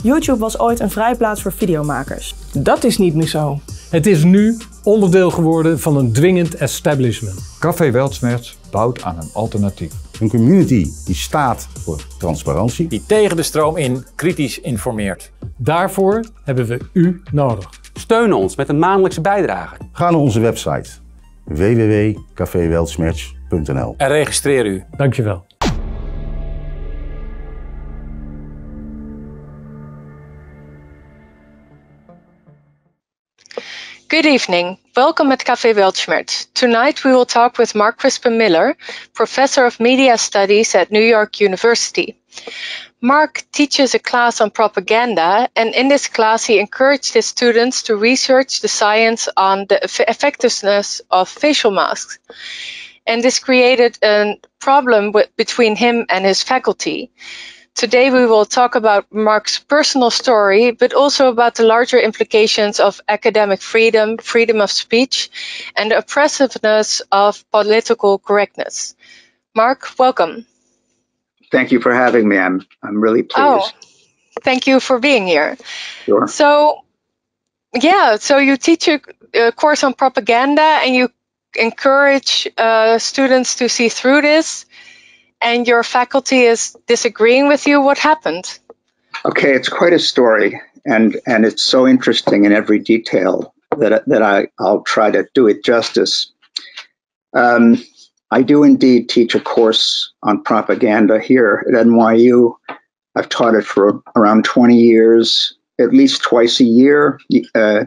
YouTube was ooit een vrijplaats voor videomakers. Dat is niet meer zo. Het is nu onderdeel geworden van een dwingend establishment. Café Weltschmerz bouwt aan een alternatief. Een community die staat voor transparantie. Die tegen de stroom in kritisch informeert. Daarvoor hebben we u nodig. Steun ons met een maandelijkse bijdrage. Ga naar onze website www.caféweltschmerz.nl En registreer u. Dankjewel. Good evening. Welcome at Café Weltschmerz. Tonight we will talk with Mark Crispin Miller, Professor of Media Studies at New York University. Mark teaches a class on propaganda, and in this class he encouraged his students to research the science on the effectiveness of facial masks. And this created a problem between him and his faculty. Today we will talk about Mark's personal story, but also about the larger implications of academic freedom, freedom of speech, and the oppressiveness of political correctness. Mark, welcome. Thank you for having me. I'm really pleased. Oh, thank you for being here. Sure. So you teach a course on propaganda, and you encourage students to see through this. And your faculty is disagreeing with you. What happened? Okay, it's quite a story, and it's so interesting in every detail that I'll try to do it justice. I do indeed teach a course on propaganda here at NYU. I've taught it for around 20 years, at least twice a year,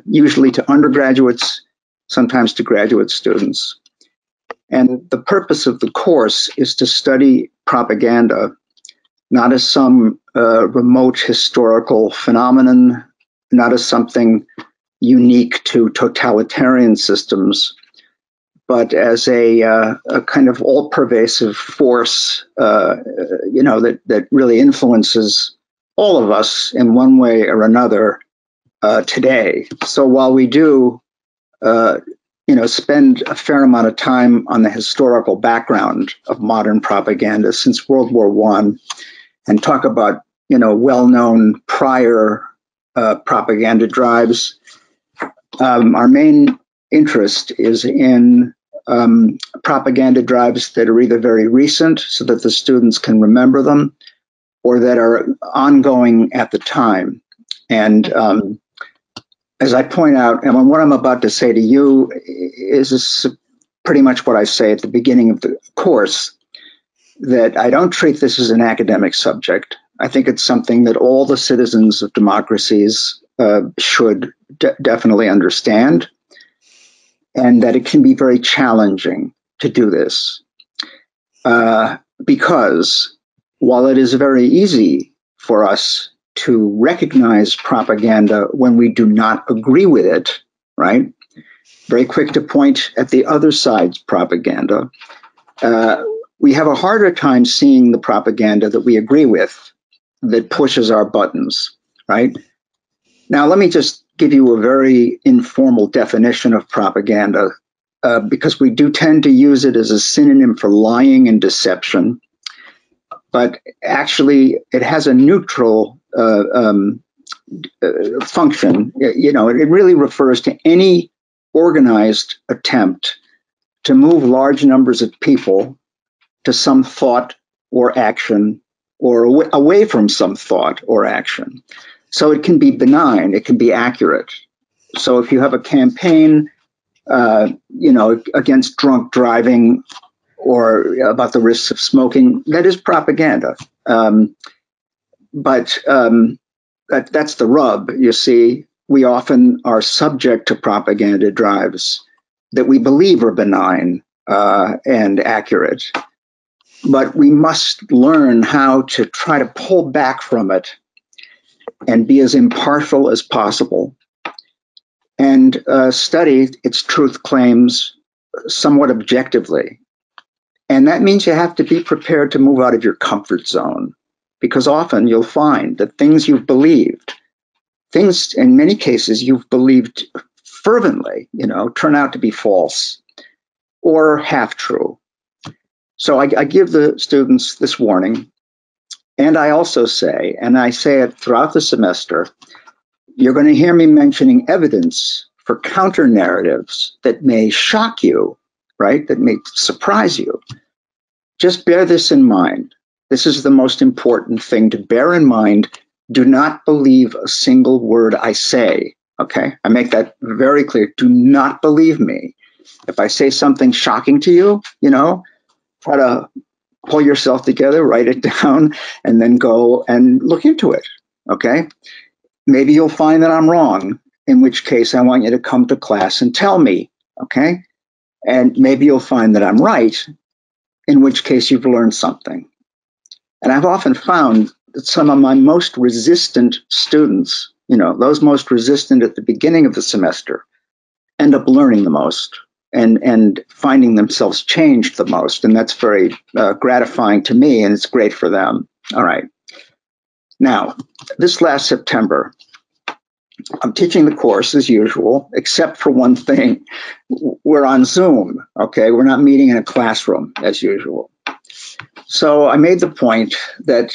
usually to undergraduates, sometimes to graduate students. And the purpose of the course is to study propaganda, not as some remote historical phenomenon, not as something unique to totalitarian systems, but as a kind of all-pervasive force, that really influences all of us in one way or another today. So while we do spend a fair amount of time on the historical background of modern propaganda since World War I and talk about, well-known prior propaganda drives. Our main interest is in propaganda drives that are either very recent so that the students can remember them or that are ongoing at the time. And as I point out, and what I'm about to say to you is pretty much what I say at the beginning of the course, that I don't treat this as an academic subject. I think it's something that all the citizens of democracies should definitely understand, and that it can be very challenging to do this. Because while it is very easy for us to recognize propaganda when we do not agree with it, right? Very quick to point at the other side's propaganda. We have a harder time seeing the propaganda that we agree with, that pushes our buttons, right? Now, let me just give you a very informal definition of propaganda, because we do tend to use it as a synonym for lying and deception. But actually, it has a neutral function. It really refers to any organized attempt to move large numbers of people to some thought or action, or away from some thought or action. So it can be benign, it can be accurate. So if you have a campaign, against drunk driving, or about the risks of smoking, that is propaganda. But that's the rub, you see. We often are subject to propaganda drives that we believe are benign and accurate. But we must learn how to try to pull back from it and be as impartial as possible, and study its truth claims somewhat objectively. And that means you have to be prepared to move out of your comfort zone, because often you'll find that things you've believed, things in many cases you've believed fervently, turn out to be false or half true. So I give the students this warning. And I also say, and I say it throughout the semester, you're going to hear me mentioning evidence for counter narratives that may shock you, right? That may surprise you. Just bear this in mind. This is the most important thing to bear in mind. Do not believe a single word I say, okay? I make that very clear. Do not believe me. If I say something shocking to you, try to pull yourself together, write it down, and then go and look into it, okay? Maybe you'll find that I'm wrong, in which case I want you to come to class and tell me, okay? And maybe you'll find that I'm right, in which case you've learned something. And I've often found that some of my most resistant students, those most resistant at the beginning of the semester, end up learning the most and finding themselves changed the most. And that's very gratifying to me, and it's great for them. All right. Now, this last September, I'm teaching the course as usual, except for one thing. We're on Zoom, okay? We're not meeting in a classroom as usual. So I made the point that,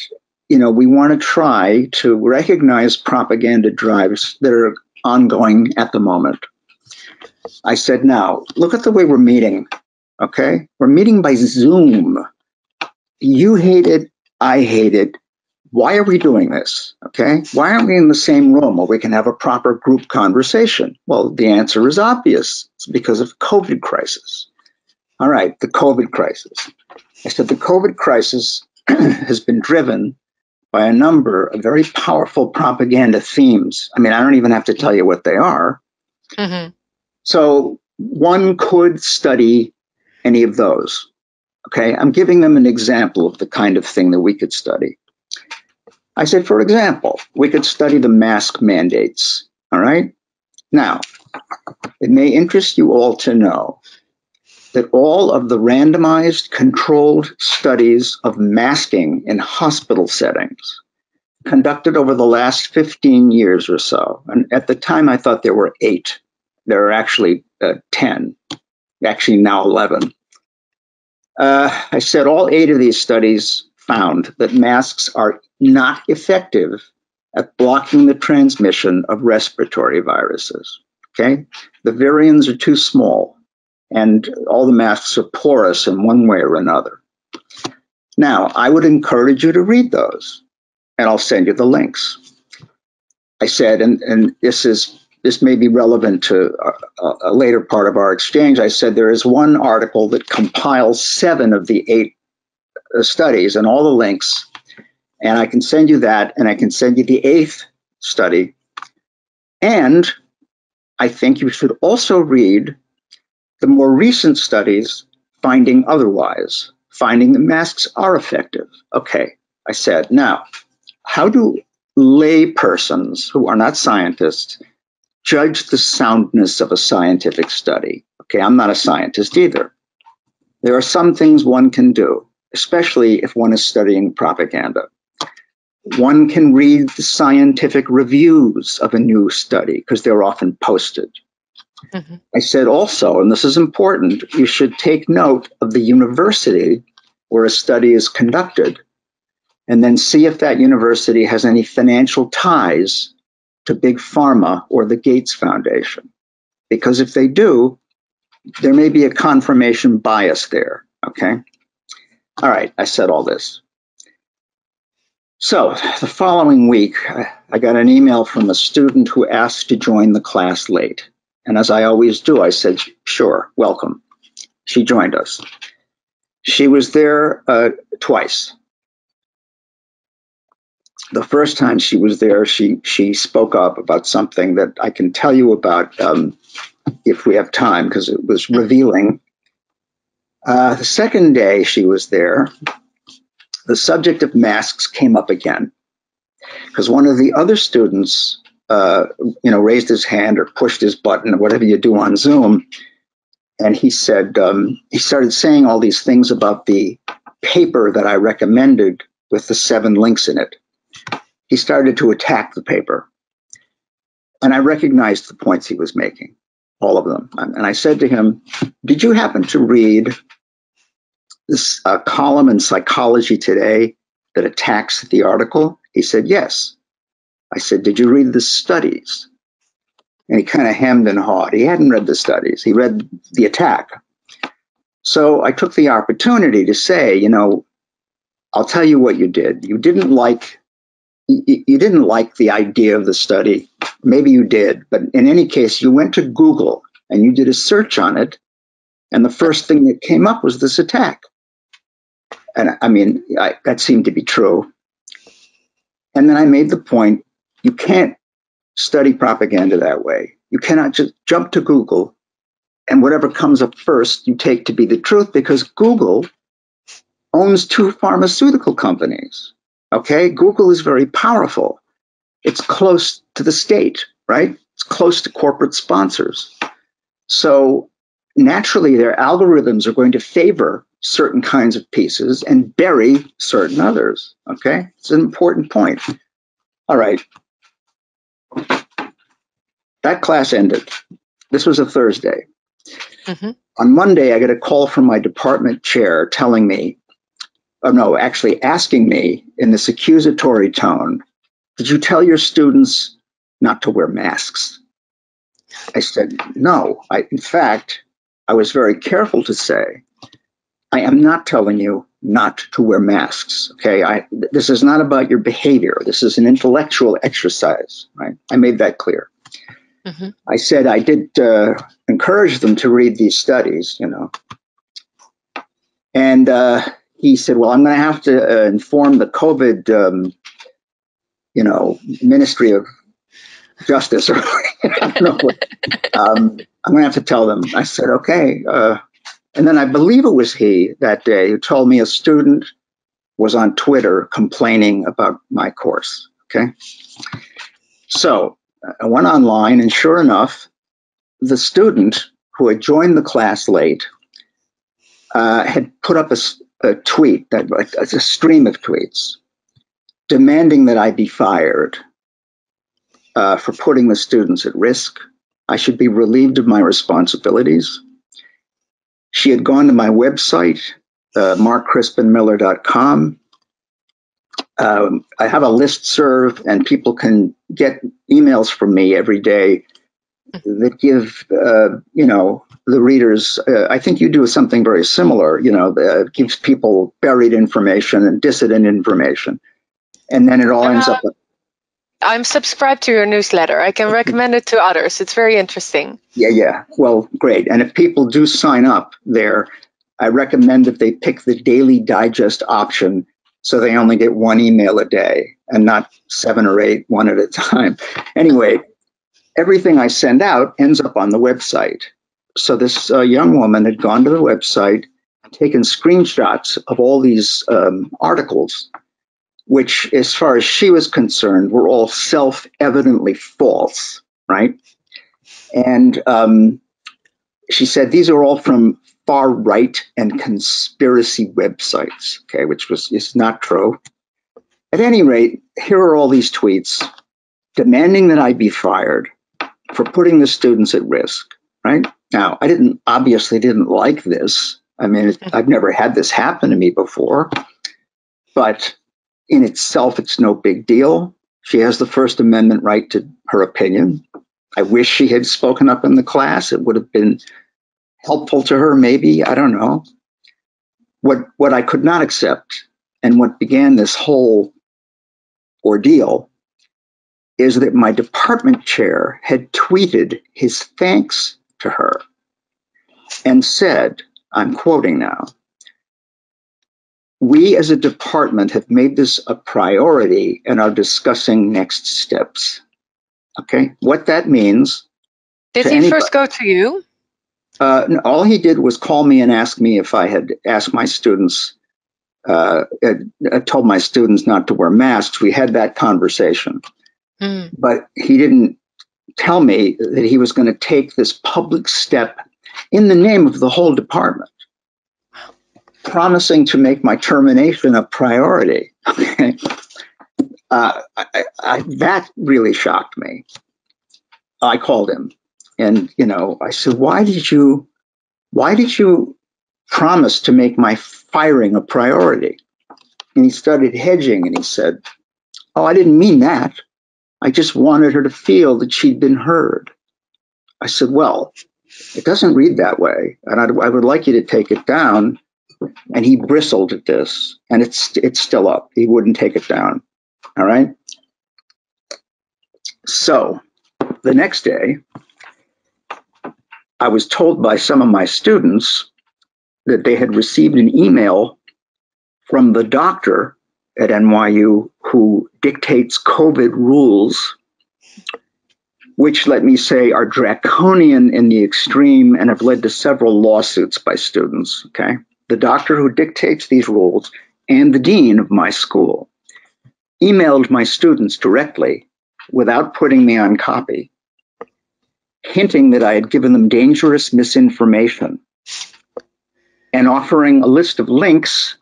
we want to try to recognize propaganda drives that are ongoing at the moment. I said, now, look at the way we're meeting, okay? We're meeting by Zoom. You hate it, I hate it. Why are we doing this, okay? Why aren't we in the same room where we can have a proper group conversation? Well, the answer is obvious. It's because of COVID crisis. All right, the COVID crisis. I said the COVID crisis has been driven by a number of very powerful propaganda themes. I mean, I don't even have to tell you what they are. Mm-hmm. So one could study any of those, okay? I'm giving them an example of the kind of thing that we could study. I said, for example, we could study the mask mandates, all right? Now, it may interest you all to know that all of the randomized controlled studies of masking in hospital settings conducted over the last 15 years or so, and at the time I thought there were 8. There are actually 10, actually now 11. I said all 8 of these studies found that masks are not effective at blocking the transmission of respiratory viruses, okay? The virions are too small, and all the masks are porous in one way or another. Now, I would encourage you to read those, and I'll send you the links. I said, and this may be relevant to a later part of our exchange. I said there is one article that compiles 7 of the 8 studies and all the links, and I can send you that, and I can send you the 8th study. And I think you should also read the more recent studies finding otherwise, finding that masks are effective. Okay, I said, now, how do lay persons who are not scientists judge the soundness of a scientific study? Okay, I'm not a scientist either. There are some things one can do, especially if one is studying propaganda. One can read the scientific reviews of a new study because they're often posted. Mm-hmm. I said also, and this is important, you should take note of the university where a study is conducted and then see if that university has any financial ties to Big Pharma or the Gates Foundation. Because if they do, there may be a confirmation bias there, okay? All right, I said all this. So the following week, I got an email from a student who asked to join the class late. And as I always do, I said, sure, welcome. She joined us. She was there twice. The first time she was there, she spoke up about something that I can tell you about if we have time, because it was revealing. The second day she was there, the subject of masks came up again, because one of the other students raised his hand or pushed his button or whatever you do on Zoom. And he said, he started saying all these things about the paper that I recommended with the 7 links in it. He started to attack the paper. And I recognized the points he was making, all of them. And I said to him, did you happen to read this column in Psychology Today that attacks the article? He said, yes. I said, did you read the studies? And he kind of hemmed and hawed. He hadn't read the studies. He read the attack. So I took the opportunity to say, you know, I'll tell you what you did. You didn't like the idea of the study. Maybe you did, but in any case, you went to Google and you did a search on it. And the first thing that came up was this attack. And I mean, that seemed to be true. And then I made the point, you can't study propaganda that way. You cannot just jump to Google and whatever comes up first, you take to be the truth, because Google owns 2 pharmaceutical companies. Okay, Google is very powerful. It's close to the state, right? It's close to corporate sponsors. So naturally, their algorithms are going to favor certain kinds of pieces and bury certain others. Okay, it's an important point. All right. That class ended. This was a Thursday. Mm-hmm. On Monday, I get a call from my department chair telling me, actually asking me in this accusatory tone, did you tell your students not to wear masks? I said, no. In fact, I was very careful to say, I am not telling you not to wear masks, okay? This is not about your behavior. This is an intellectual exercise, right? I made that clear. Mm-hmm. I said I did encourage them to read these studies, you know. And he said, well, I'm going to have to inform the COVID, Ministry of Justice, or I don't know what. I'm going to have to tell them. I said, okay. And then I believe it was he that day who told me a student was on Twitter complaining about my course. Okay. So I went online, and sure enough, the student who had joined the class late had put up a tweet, a stream of tweets, demanding that I be fired for putting the students at risk. I should be relieved of my responsibilities. She had gone to my website, markcrispinmiller.com. I have a listserv, and people can get emails from me every day that give, the readers, I think you do something very similar, gives people buried information and dissident information. And then it all ends up. I'm subscribed to your newsletter. I can recommend it to others. It's very interesting. Yeah. Well, great. And if people do sign up there, I recommend that they pick the daily digest option, so they only get 1 email a day and not 7 or 8, one at a time. Anyway, everything I send out ends up on the website. So this young woman had gone to the website, taken screenshots of all these articles, which, as far as she was concerned, were all self-evidently false, right? And she said, these are all from far-right and conspiracy websites, okay, which is not true. At any rate, here are all these tweets demanding that I be fired for putting the students at risk, right? Now, I obviously didn't like this. I mean, I've never had this happen to me before, but in itself, it's no big deal. She has the First Amendment right to her opinion. I wish she had spoken up in the class. It would have been helpful to her, maybe. I don't know. What I could not accept, and what began this whole ordeal, is that my department chair had tweeted his thanks to her and said, I'm quoting now, "We as a department have made this a priority and are discussing next steps." Okay, what that means. Did he first go to you? No, all he did was call me and ask me if I had asked my students, told my students not to wear masks. We had that conversation. But he didn't tell me that he was going to take this public step in the name of the whole department, promising to make my termination a priority. Okay. That really shocked me. I called him and, I said, why did you promise to make my firing a priority? And he started hedging and he said, "Oh, I didn't mean that. I just wanted her to feel that she'd been heard." I said, "Well, it doesn't read that way. And I would like you to take it down." And he bristled at this, and it's still up. He wouldn't take it down. All right. So the next day, I was told by some of my students that they had received an email from the doctor at NYU who dictates COVID rules, which, let me say, are draconian in the extreme and have led to several lawsuits by students. Okay. The doctor who dictates these rules and the dean of my school emailed my students directly without putting me on copy, hinting that I had given them dangerous misinformation and offering a list of links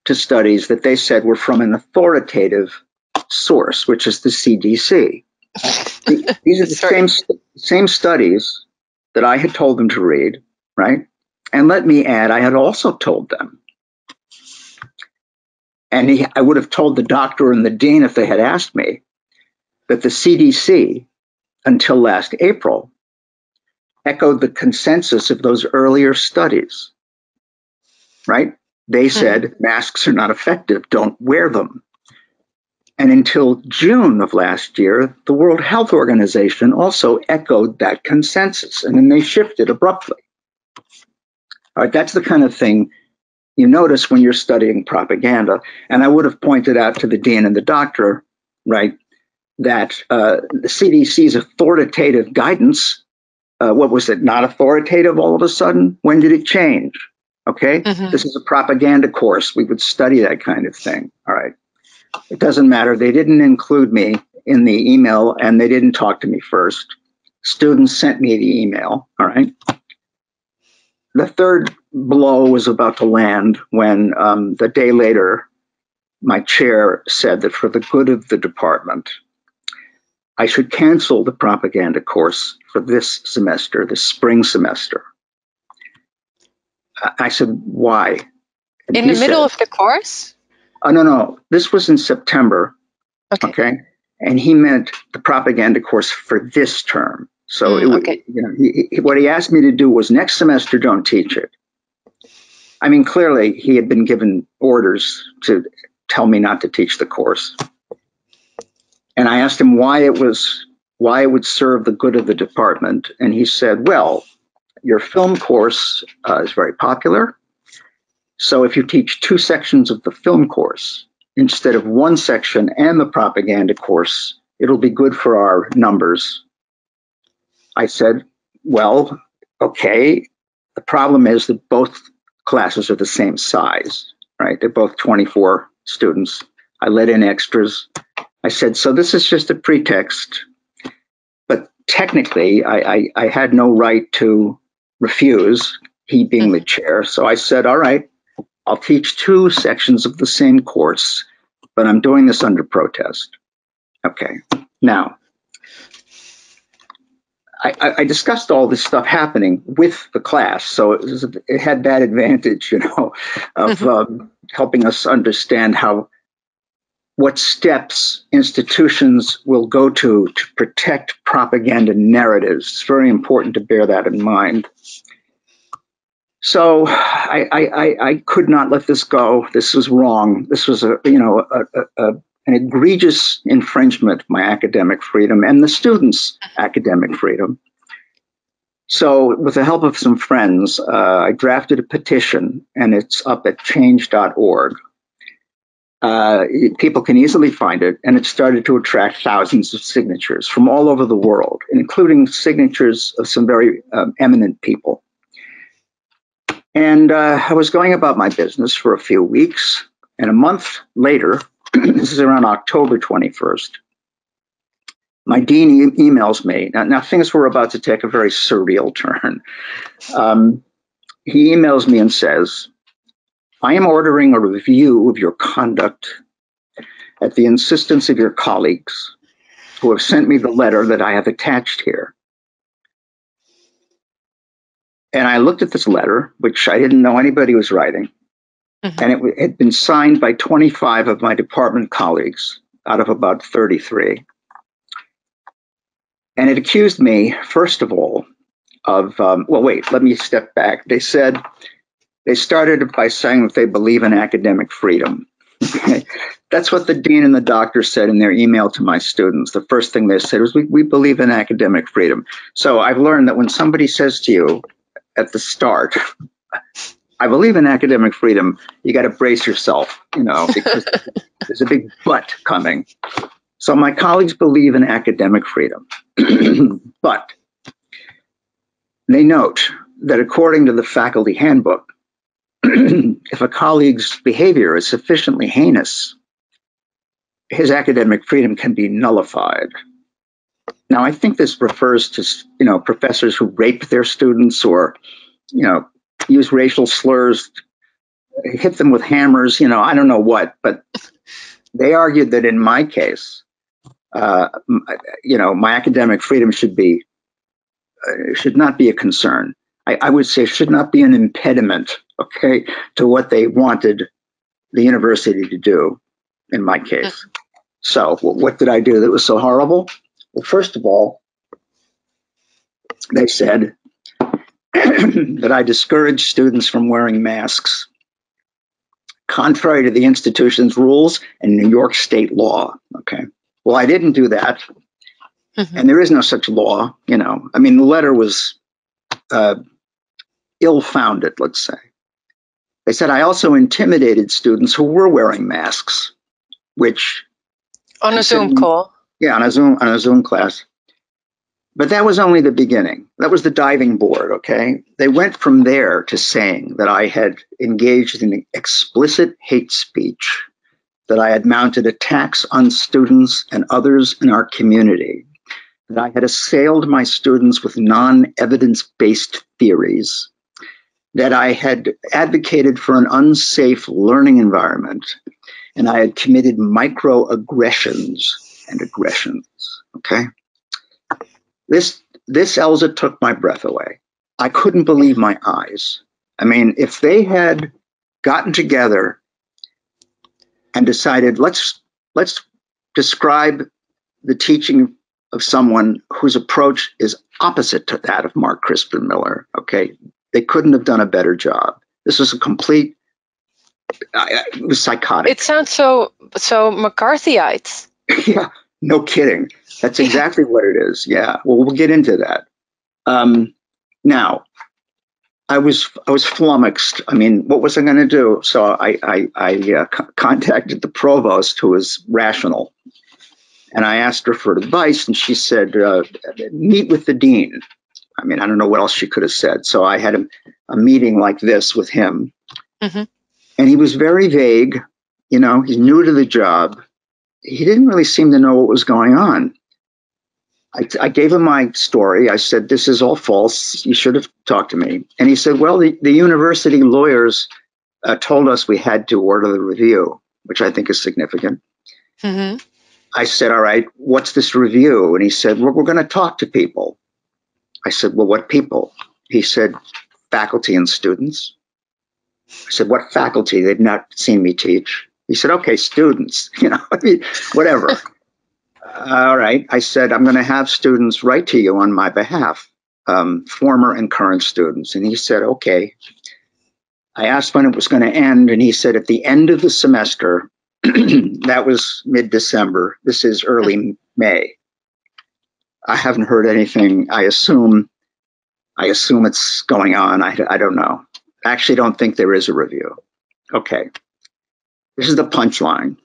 to studies that they said were from an authoritative source, which is the CDC. These are the same studies that I had told them to read, right? And let me add, I had also told them, and I would have told the doctor and the dean if they had asked me, that the CDC, until last April, echoed the consensus of those earlier studies, right? They said masks are not effective, don't wear them. And until June of last year, the World Health Organization also echoed that consensus, and then they shifted abruptly. All right, that's the kind of thing you notice when you're studying propaganda. And I would have pointed out to the dean and the doctor, right, that the CDC's authoritative guidance, what was it, not authoritative all of a sudden? When did it change? Okay, This is a propaganda course. We would study that kind of thing. All right, it doesn't matter. They didn't include me in the email and they didn't talk to me first. Students sent me the email. All right. The third blow was about to land when the day later, my chair said that for the good of the department, I should cancel the propaganda course for this semester, this spring semester. I said, "Why?" And In the middle of the course? Oh, no. This was in September. Okay. And he meant the propaganda course for this term. So what he asked me to do was next semester, don't teach it. I mean, clearly he had been given orders to tell me not to teach the course. And I asked him why it would serve the good of the department. And he said, "Well, your film course is very popular. So if you teach 2 sections of the film course instead of 1 section and the propaganda course, it'll be good for our numbers." I said, "Well, okay. The problem is that both classes are the same size, right? They're both 24 students. I let in extras." I said, "So this is just a pretext." But technically, I had no right to refuse, he being the chair. So I said, "All right, I'll teach 2 sections of the same course, but I'm doing this under protest." Okay. Now, I discussed all this stuff happening with the class, so it had that advantage, of helping us understand what steps institutions will go to protect propaganda narratives. It's very important to bear that in mind. So I could not let this go. This was wrong. This was an egregious infringement of my academic freedom and the students' academic freedom. So with the help of some friends, I drafted a petition, and it's up at change.org. People can easily find it, and it started to attract thousands of signatures from all over the world, including signatures of some very eminent people. And I was going about my business for a few weeks, and a month later, this is around October 21st, my dean emails me. Now things were about to take a very surreal turn. He emails me and says, "I am ordering a review of your conduct at the insistence of your colleagues who have sent me the letter that I have attached here." And I looked at this letter, which I didn't know anybody was writing. And it had been signed by 25 of my department colleagues out of about 33. And it accused me, first of all, of, well, wait, let me step back. They started by saying that they believe in academic freedom. Okay? That's what the dean and the doctor said in their email to my students. The first thing they said was, we believe in academic freedom. So I've learned that when somebody says to you at the start, I believe in academic freedom, you got to brace yourself, because there's a big but coming. So my colleagues believe in academic freedom, but they note that according to the faculty handbook, if a colleague's behavior is sufficiently heinous, his academic freedom can be nullified. Now, I think this refers to, professors who rape their students or, use racial slurs, hit them with hammers, I don't know what, but they argued that in my case, my academic freedom should not be a concern. I would say should not be an impediment, okay, to what they wanted the university to do in my case. So what did I do that was so horrible? Well, first of all, they said that I discouraged students from wearing masks, contrary to the institution's rules and New York state law. Okay. Well, I didn't do that. And there is no such law, the letter was ill-founded, let's say. They said I also intimidated students who were wearing masks, which on a Zoom call. Yeah, on a Zoom class. But that was only the beginning. That was the diving board, okay? They went from there to saying that I had engaged in explicit hate speech, that I had mounted attacks on students and others in our community, that I had assailed my students with non-evidence-based theories, that I had advocated for an unsafe learning environment, and I had committed microaggressions and aggressions, okay? This Elze took my breath away. I couldn't believe my eyes. If they had gotten together and decided, let's describe the teaching of someone whose approach is opposite to that of Mark Crispin Miller, okay? They couldn't have done a better job. This was it was psychotic. It sounds so McCarthyite. Yeah, no kidding. That's exactly what it is. Yeah. Well, we'll get into that. Now, I was flummoxed. What was I going to do? So I contacted the provost, who was rational, and I asked her for advice, and she said, meet with the dean. I don't know what else she could have said. So I had a meeting like this with him, and he was very vague. He's new to the job. He didn't really seem to know what was going on. I gave him my story. I said, this is all false. You should have talked to me. And he said, well, the university lawyers told us we had to order the review, which I think is significant. I said, all right, what's this review? And he said, well, we're going to talk to people. I said, well, what people? He said, faculty and students. I said, what faculty? They've not seen me teach. He said, okay, students, whatever. All right. I said, I'm going to have students write to you on my behalf, former and current students. And he said, okay. I asked when it was going to end, and he said at the end of the semester, that was mid-December. This is early May. I haven't heard anything. I assume it's going on. I don't know. I actually don't think there is a review. Okay. This is the punchline.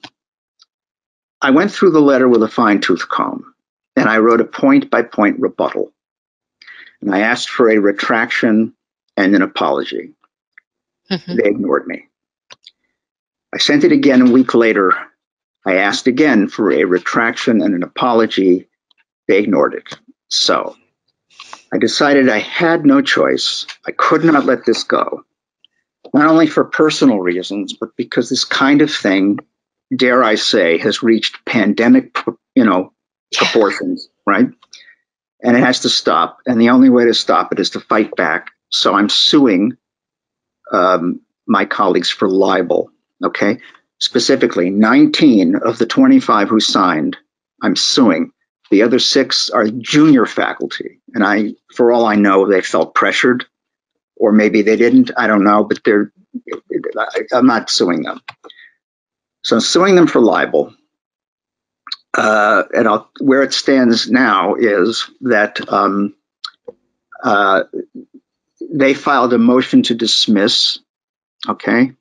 I went through the letter with a fine-tooth comb, and I wrote a point-by-point rebuttal. And I asked for a retraction and an apology. They ignored me. I sent it again a week later. I asked again for a retraction and an apology. They ignored it. So I decided I had no choice. I could not let this go, not only for personal reasons, but because this kind of thing, dare I say, has reached pandemic, proportions, right? And it has to stop. And the only way to stop it is to fight back. So I'm suing my colleagues for libel, okay? Specifically, 19 of the 25 who signed, I'm suing. The other 6 are junior faculty, and for all I know, they felt pressured, or maybe they didn't, I don't know, but I'm not suing them. So I'm suing them for libel. And where it stands now is that they filed a motion to dismiss, okay?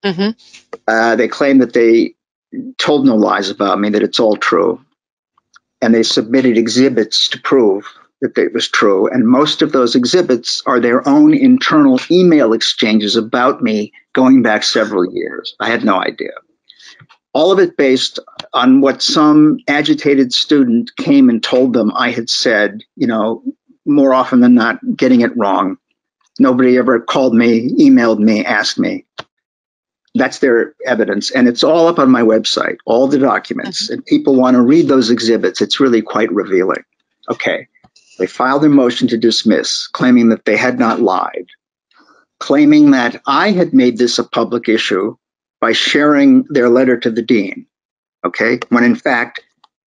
They claim that they told no lies about me, that it's all true. And they submitted exhibits to prove that it was true. And most of those exhibits are their own internal email exchanges about me going back several years. I had no idea. All of it based on what some agitated student came and told them I had said, more often than not, getting it wrong. Nobody ever called me, emailed me, asked me. That's their evidence. And it's all up on my website, all the documents. And people want to read those exhibits. It's really quite revealing. Okay. They filed a motion to dismiss, claiming that they had not lied, claiming that I had made this a public issue by sharing their letter to the dean, okay? When in fact,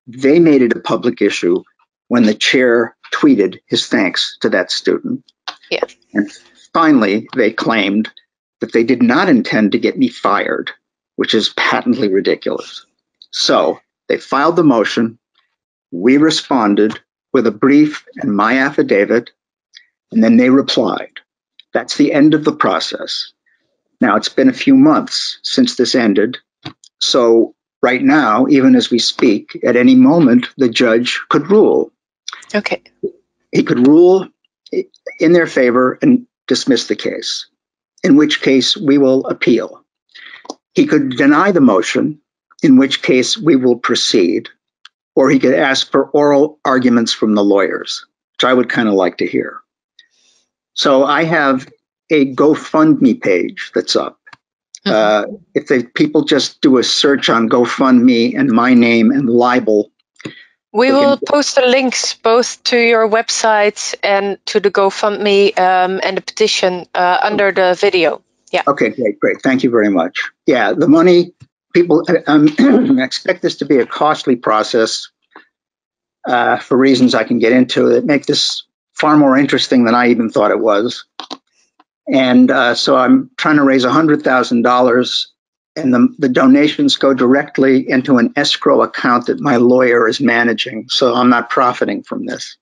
they made it a public issue when the chair tweeted his thanks to that student. Yeah. And finally, they claimed that they did not intend to get me fired, which is patently ridiculous. So they filed the motion. We responded with a brief and my affidavit, and then they replied. That's the end of the process. Now, it's been a few months since this ended. So right now, even as we speak, at any moment, the judge could rule. Okay. He could rule in their favor and dismiss the case, in which case we will appeal. He could deny the motion, in which case we will proceed, or he could ask for oral arguments from the lawyers, which I would kind of like to hear. So I have a GoFundMe page that's up. If people just do a search on GoFundMe and my name and libel. We will post the links both to your website and to the GoFundMe and the petition under the video. Yeah. Okay, great. Thank you very much. Yeah, the money, people expect this to be a costly process for reasons I can get into that make this far more interesting than I even thought it was. And so I'm trying to raise $100,000, and the donations go directly into an escrow account that my lawyer is managing. So I'm not profiting from this.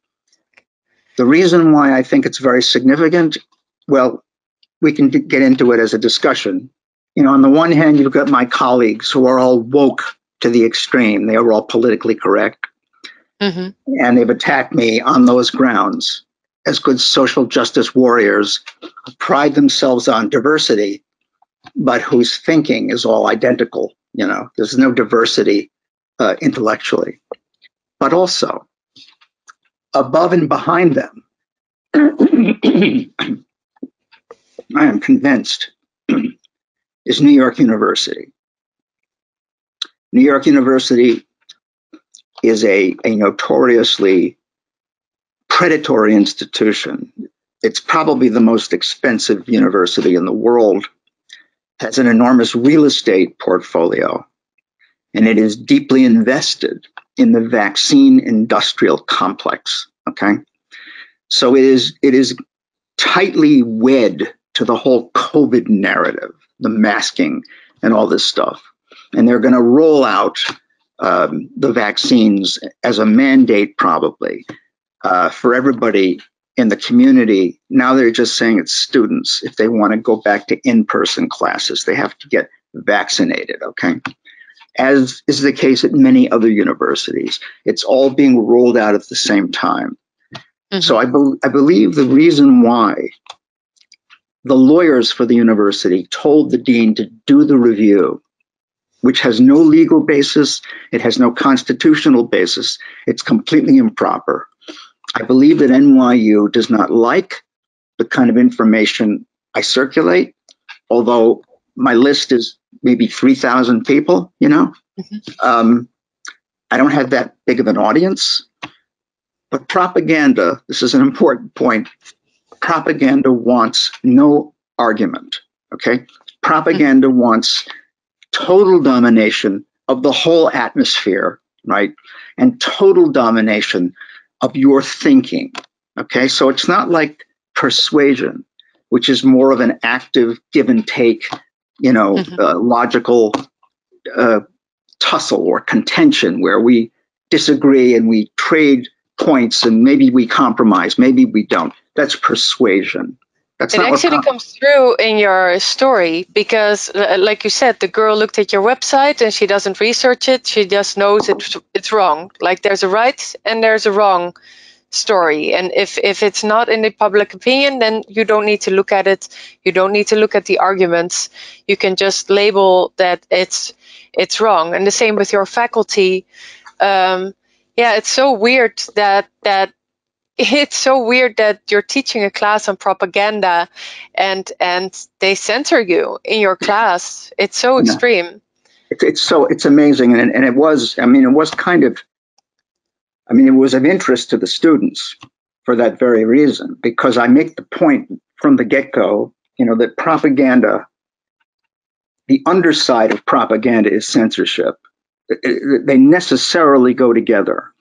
The reason why I think it's very significant, well, we can get into it as a discussion. On the one hand, you've got my colleagues who are all woke to the extreme. They are all politically correct. And they've attacked me on those grounds. As good social justice warriors who pride themselves on diversity, but whose thinking is all identical. There's no diversity intellectually. But also, above and behind them, I am convinced, is New York University. New York University is a notoriously predatory institution. It's probably the most expensive university in the world, has an enormous real estate portfolio, and it is deeply invested in the vaccine industrial complex, okay? So it is tightly wed to the whole COVID narrative, the masking and all this stuff. And they're going to roll out the vaccines as a mandate probably for everybody in the community. Now they're just saying it's students. If they want to go back to in-person classes, they have to get vaccinated, okay? As is the case at many other universities. It's all being rolled out at the same time. So I believe the reason why the lawyers for the university told the dean to do the review, which has no legal basis, it has no constitutional basis, it's completely improper. I believe that NYU does not like the kind of information I circulate, although my list is maybe 3,000 people, I don't have that big of an audience. But propaganda, this is an important point, propaganda wants no argument, okay? Propaganda wants total domination of the whole atmosphere, right? And total domination of your thinking. Okay, so it's not like persuasion, which is more of an active give and take, logical tussle or contention where we disagree and we trade points and maybe we compromise, maybe we don't. That's persuasion. That's it not actually comes through in your story because, like you said, the girl looked at your website and she doesn't research it. She just knows it's wrong. Like there's a right and there's a wrong story. And if it's not in the public opinion, then you don't need to look at it. You don't need to look at the arguments. You can just label that it's wrong. And the same with your faculty. It's so weird that you're teaching a class on propaganda and they censor you in your class. It's so extreme. It's amazing. And it was of interest to the students for that very reason, because I make the point from the get-go, that propaganda, the underside of propaganda is censorship. They necessarily go together.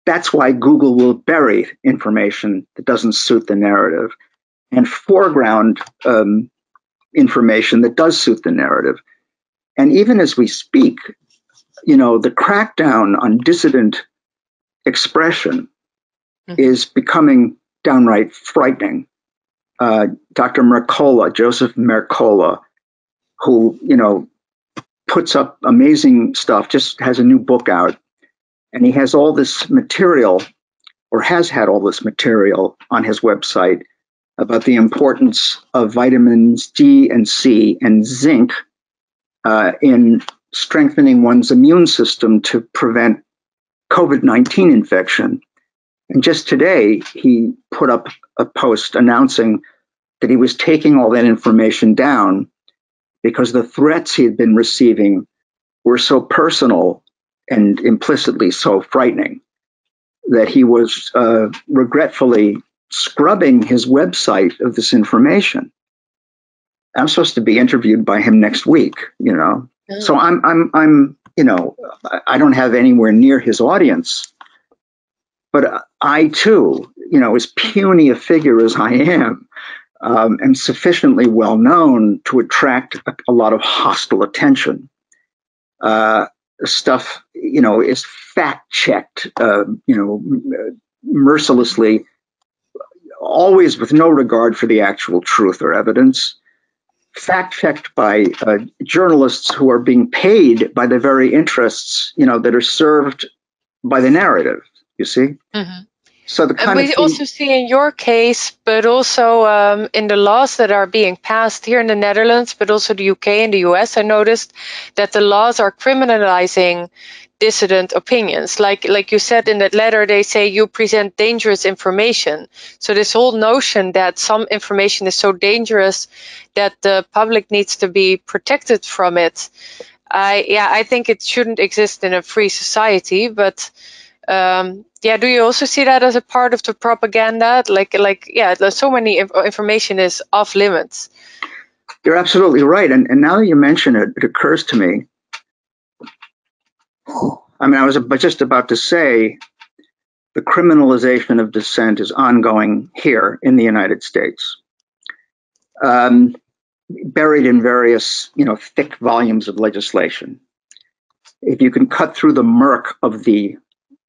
That's why Google will bury information that doesn't suit the narrative and foreground information that does suit the narrative. And even as we speak, the crackdown on dissident expression is becoming downright frightening. Dr. Joseph Mercola, who, puts up amazing stuff, just has a new book out. And he has all this material, or has had all this material on his website about the importance of vitamins D and C and zinc in strengthening one's immune system to prevent COVID-19 infection. And just today, he put up a post announcing that he was taking all that information down because the threats he had been receiving were so personal and implicitly so frightening that he was regretfully scrubbing his website of this information. I'm supposed to be interviewed by him next week, So I'm I don't have anywhere near his audience, but I too, as puny a figure as I am sufficiently well known to attract a lot of hostile attention. Stuff, is fact checked, mercilessly, always with no regard for the actual truth or evidence. Fact checked by journalists who are being paid by the very interests, that are served by the narrative. You see. Mm-hmm. So we also see in your case, but also in the laws that are being passed here in the Netherlands, but also the UK and the US, I noticed that the laws are criminalizing dissident opinions. Like you said in that letter, they say you present dangerous information. So this whole notion that some information is so dangerous that the public needs to be protected from it. I think it shouldn't exist in a free society, but do you also see that as a part of the propaganda? There's so many information is off limits. You're absolutely right. And now that you mention it, it occurs to me. I was just about to say the criminalization of dissent is ongoing here in the United States, buried in various, thick volumes of legislation. If you can cut through the murk of the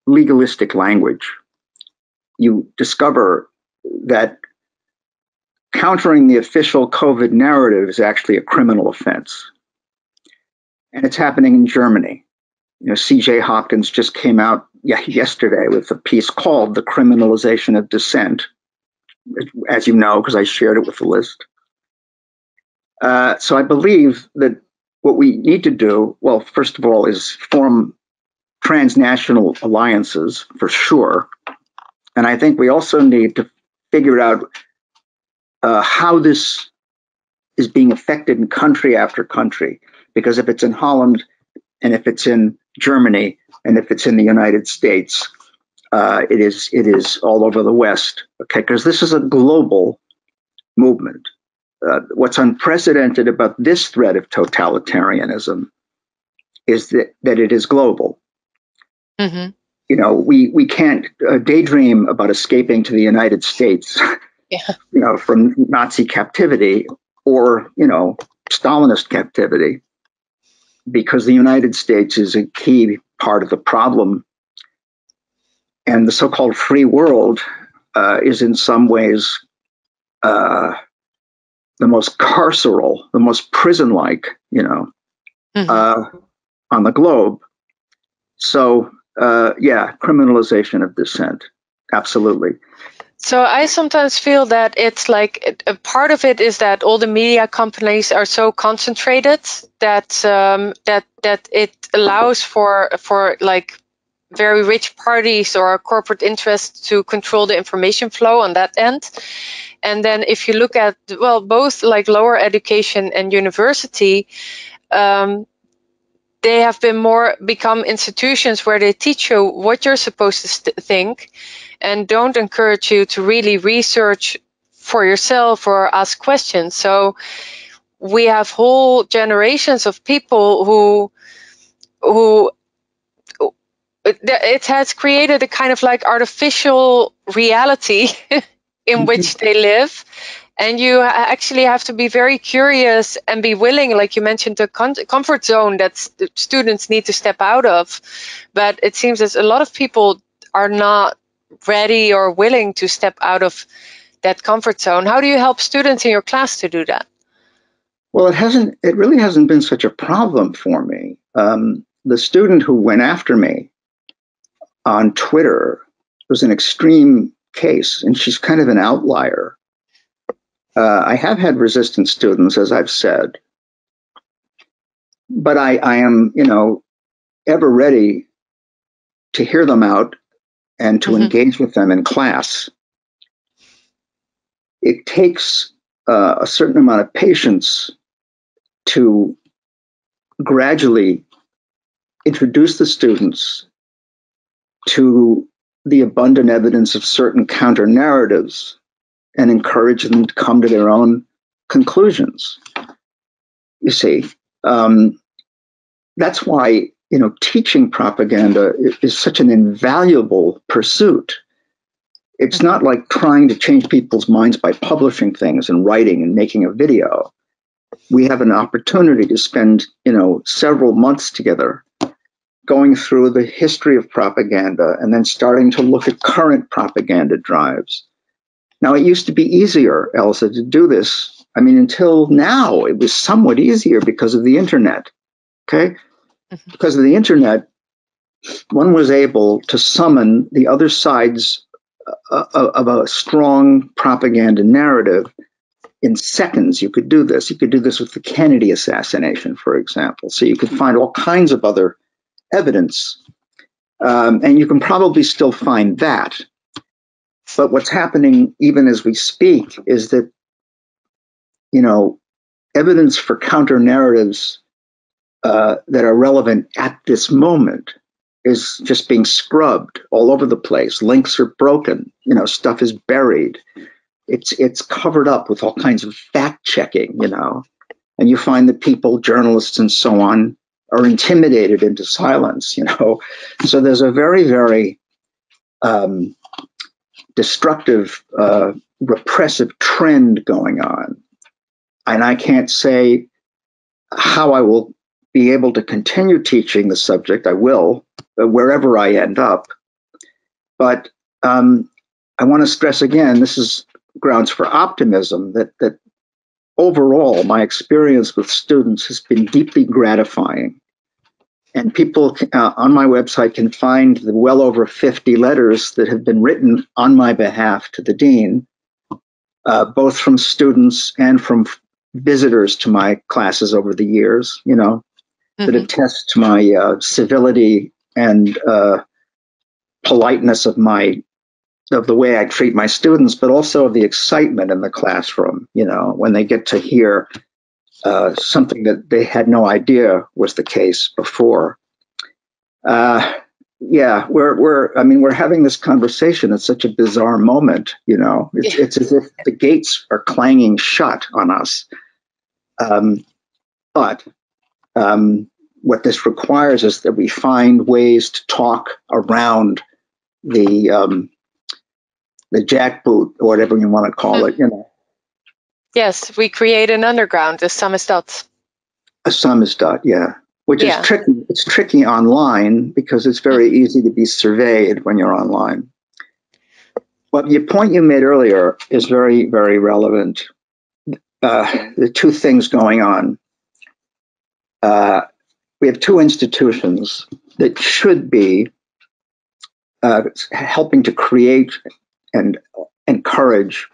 legalistic language, you discover that countering the official COVID narrative is actually a criminal offense. And it's happening in Germany. C.J. Hopkins just came out yesterday with a piece called The Criminalization of Descent, as you know, because I shared it with the list. So I believe that what we need to do, well, first of all, is form transnational alliances for sure. And I think we also need to figure out how this is being affected in country after country. Because if it's in Holland, and if it's in Germany, and if it's in the United States, it is all over the West. Okay, because this is a global movement. what's unprecedented about this threat of totalitarianism is that it is global. Mm-hmm. You know, we can't daydream about escaping to the United States, Yeah. you know, from Nazi captivity or, you know, Stalinist captivity, because the United States is a key part of the problem. And the so-called free world is in some ways the most carceral, the most prison-like, you know, on the globe. So, yeah, criminalization of dissent. Absolutely. So I sometimes feel that it's like a part of it is that all the media companies are so concentrated that that it allows for like very rich parties or corporate interests to control the information flow on that end. And then if you look at, well, both like lower education and university, they have been become institutions where they teach you what you're supposed to think and don't encourage you to really research for yourself or ask questions. So we have whole generations of people who it has created a kind of like artificial reality in which they live. And you actually have to be very curious and be willing, like you mentioned, the comfort zone that students need to step out of. But it seems that a lot of people are not ready or willing to step out of that comfort zone. How do you help students in your class to do that? Well, it really hasn't been such a problem for me. The student who went after me on Twitter was an extreme case, and she's kind of an outlier. I have had resistant students, as I've said, but I am, you know, ever ready to hear them out and to engage with them in class. It takes a certain amount of patience to gradually introduce the students to the abundant evidence of certain counter narratives and encourage them to come to their own conclusions. You see, that's why, you know, teaching propaganda is such an invaluable pursuit. It's not like trying to change people's minds by publishing things and writing and making a video. We have an opportunity to spend, you know, several months together going through the history of propaganda and then starting to look at current propaganda drives. Now, it used to be easier, Elze, to do this. I mean, until now, it was somewhat easier because of the internet, okay? Because of the internet, one was able to summon the other sides of a strong propaganda narrative in seconds. You could do this. You could do this with the Kennedy assassination, for example. So you could find all kinds of other evidence, and you can probably still find that. But what's happening even as we speak is that, you know, evidence for counter narratives that are relevant at this moment is just being scrubbed all over the place. Links are broken, you know, stuff is buried. It's covered up with all kinds of fact checking, you know, and you find that people, journalists and so on, are intimidated into silence, you know. So there's a very, very destructive, repressive trend going on. And I can't say how I will be able to continue teaching the subject. I will, wherever I end up. But I want to stress again, this is grounds for optimism, that overall my experience with students has been deeply gratifying. And people on my website can find the well over 50 letters that have been written on my behalf to the dean, both from students and from visitors to my classes over the years, you know, that attest to my civility and politeness of the way I treat my students, but also of the excitement in the classroom, you know, when they get to hear something that they had no idea was the case before. yeah, we're having this conversation at such a bizarre moment, you know. It's as if the gates are clanging shut on us. But what this requires is that we find ways to talk around the jackboot, or whatever you want to call it, you know. Yes, we create an underground, a samizdat. A samizdat, yeah. Which is tricky. It's tricky online because it's very easy to be surveyed when you're online. But the point you made earlier is very, very relevant. The two things going on. We have two institutions that should be helping to create and encourage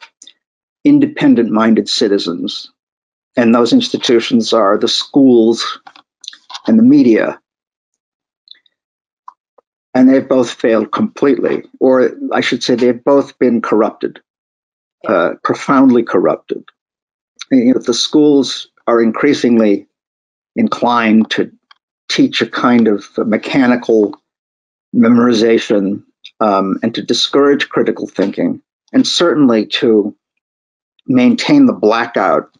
independent-minded citizens. And those institutions are the schools and the media. And they've both failed completely, or I should say they've both been corrupted, profoundly corrupted. And, you know, the schools are increasingly inclined to teach a kind of mechanical memorization and to discourage critical thinking, and certainly to maintain the blackout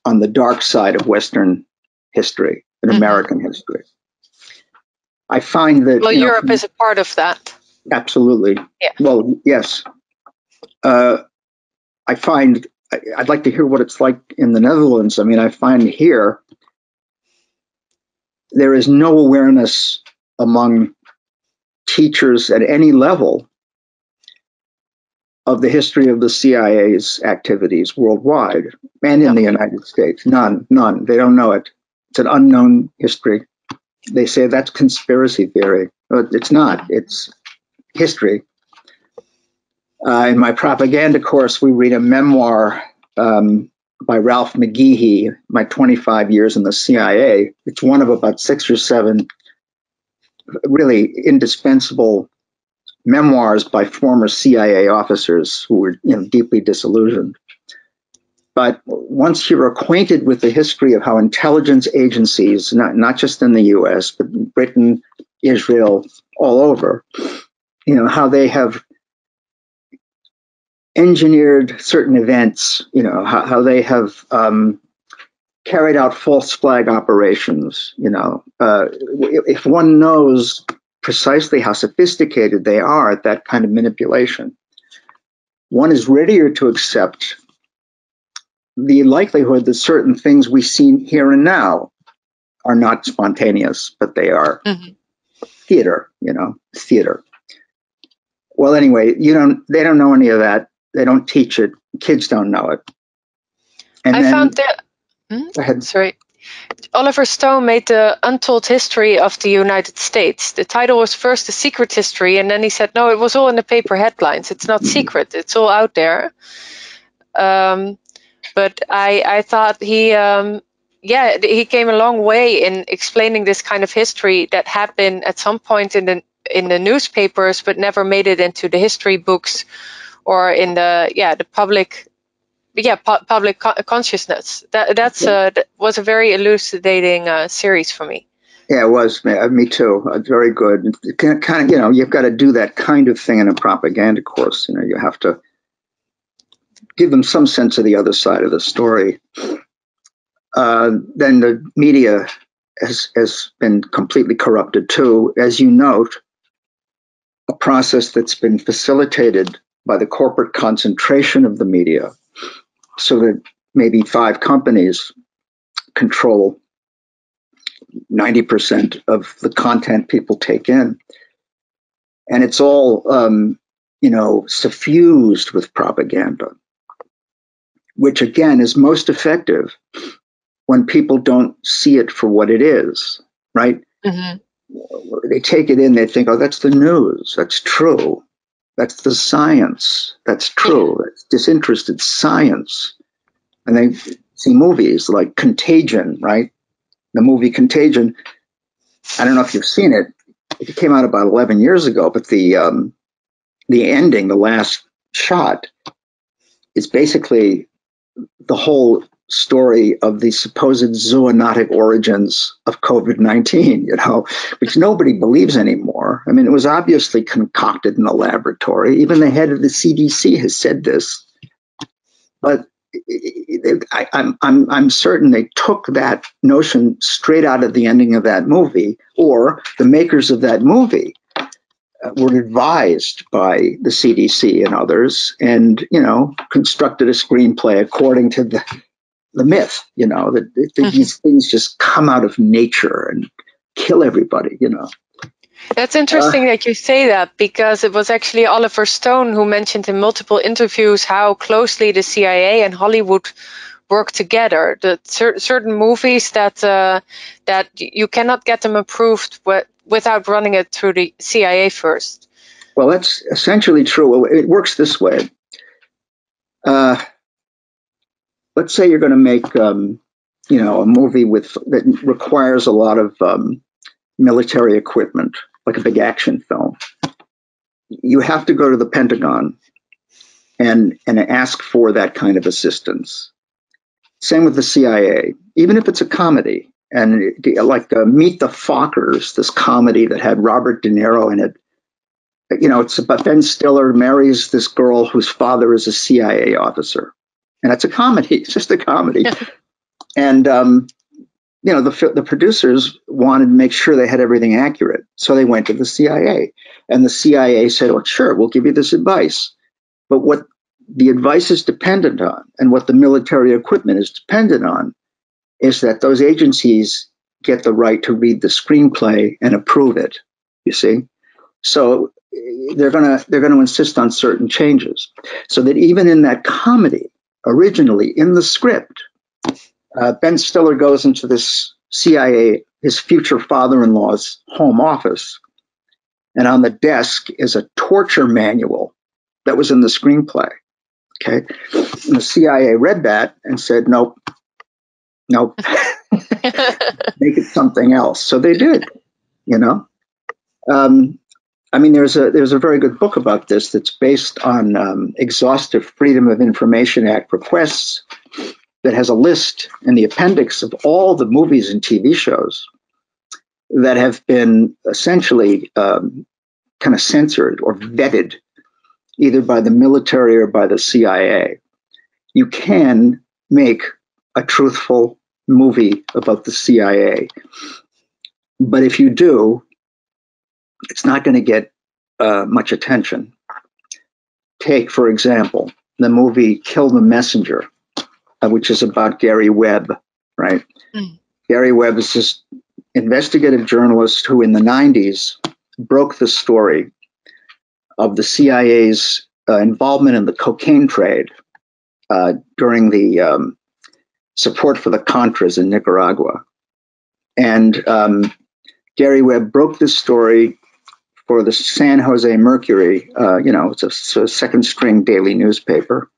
on the dark side of Western history and American history. I find that... Well, Europe is a part of that. Absolutely. Yeah. Well, yes. I find... I'd like to hear what it's like in the Netherlands. I mean, I find here there is no awareness among teachers at any level of the history of the CIA's activities worldwide and in the United States. None. They don't know it. It's an unknown history. They say that's conspiracy theory. But it's not. It's history. In my propaganda course, we read a memoir by Ralph McGehee, My 25 Years in the CIA. It's one of about 6 or 7 really indispensable memoirs by former CIA officers who were, you know, deeply disillusioned. But once you're acquainted with the history of how intelligence agencies, not just in the US, but Britain, Israel, all over, you know, how they have engineered certain events, you know, how they have carried out false flag operations, you know, if one knows precisely how sophisticated they are at that kind of manipulation, one is readier to accept the likelihood that certain things we see here and now are not spontaneous, but they are theater, you know, theater. Well, anyway, they don't know any of that. They don't teach it. Kids don't know it. And I found that... Go ahead. Sorry. Oliver Stone made the Untold History of the United States. The title was first A Secret History, and then he said, no, it was all in the paper headlines. It's not secret. It's all out there. But I thought he came a long way in explaining this kind of history that had been at some point in the newspapers, but never made it into the history books or in the public consciousness. That was a very elucidating series for me. Yeah, it was. Me too. Very good. Kind of, you know, you've got to do that kind of thing in a propaganda course. You know, you have to give them some sense of the other side of the story. Then the media has been completely corrupted too, as you note, a process that's been facilitated by the corporate concentration of the media, so that maybe 5 companies control 90% of the content people take in. And it's all, suffused with propaganda, which again is most effective when people don't see it for what it is, right? They take it in, they think, oh, that's the news, that's true. That's the science, that's true. That's disinterested science. And they see movies like Contagion, right? The movie Contagion, I don't know if you've seen it. It came out about 11 years ago, but the ending, the last shot, is basically the whole story of the supposed zoonotic origins of COVID-19, which nobody believes anymore. I mean, it was obviously concocted in a laboratory. Even the head of the CDC has said this. But I'm certain they took that notion straight out of the ending of that movie, or the makers of that movie were advised by the CDC and others, and constructed a screenplay according to the myth. That these things just come out of nature and kill everybody. That's interesting that you say that, because it was actually Oliver Stone who mentioned in multiple interviews how closely the CIA and Hollywood work together. The certain movies that you cannot get them approved without running it through the CIA first. Well, that's essentially true. It works this way. Let's say you're going to make a movie that requires a lot of military equipment, like a big action film. You have to go to the Pentagon and ask for that kind of assistance. Same with the CIA, even if it's a comedy. And like Meet the Fockers, this comedy that had Robert De Niro in it. It's about Ben Stiller marries this girl whose father is a CIA officer. And it's a comedy. It's just a comedy. And, the producers wanted to make sure they had everything accurate. So they went to the CIA. And the CIA said, oh, sure, we'll give you this advice. But what the advice is dependent on, and what the military equipment is dependent on, is that those agencies get the right to read the screenplay and approve it, you see? So they're gonna insist on certain changes. So that even in that comedy, originally in the script, Ben Stiller goes into this CIA, his future father-in-law's home office, and on the desk is a torture manual that was in the screenplay. Okay, and the CIA read that and said, nope, make it something else. So they did. There's a very good book about this that's based on exhaustive Freedom of Information Act requests, that has a list in the appendix of all the movies and TV shows that have been essentially kind of censored or vetted, either by the military or by the CIA. You can make a truthful movie about the CIA, but if you do, it's not going to get much attention. Take, for example, the movie Kill the Messenger, which is about Gary Webb, right? Gary Webb is this investigative journalist who in the 90s broke the story of the CIA's involvement in the cocaine trade during the support for the Contras in Nicaragua. And Gary Webb broke this story for the San Jose Mercury. It's a second string daily newspaper.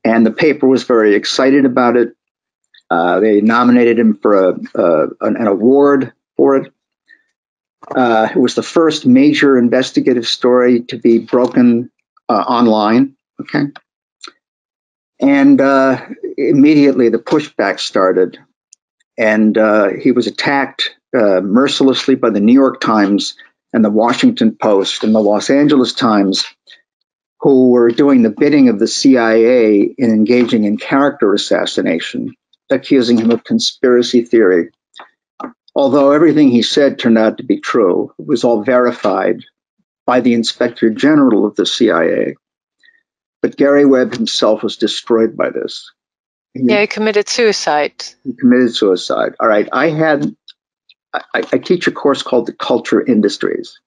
And the paper was very excited about it. They nominated him for an award for it. It was the first major investigative story to be broken online. Okay. And immediately the pushback started. And he was attacked mercilessly by the New York Times and the Washington Post and the Los Angeles Times, who were doing the bidding of the CIA in engaging in character assassination, accusing him of conspiracy theory. Although everything he said turned out to be true, it was all verified by the Inspector General of the CIA. But Gary Webb himself was destroyed by this. He committed suicide. He committed suicide. All right. I teach a course called The Culture Industries,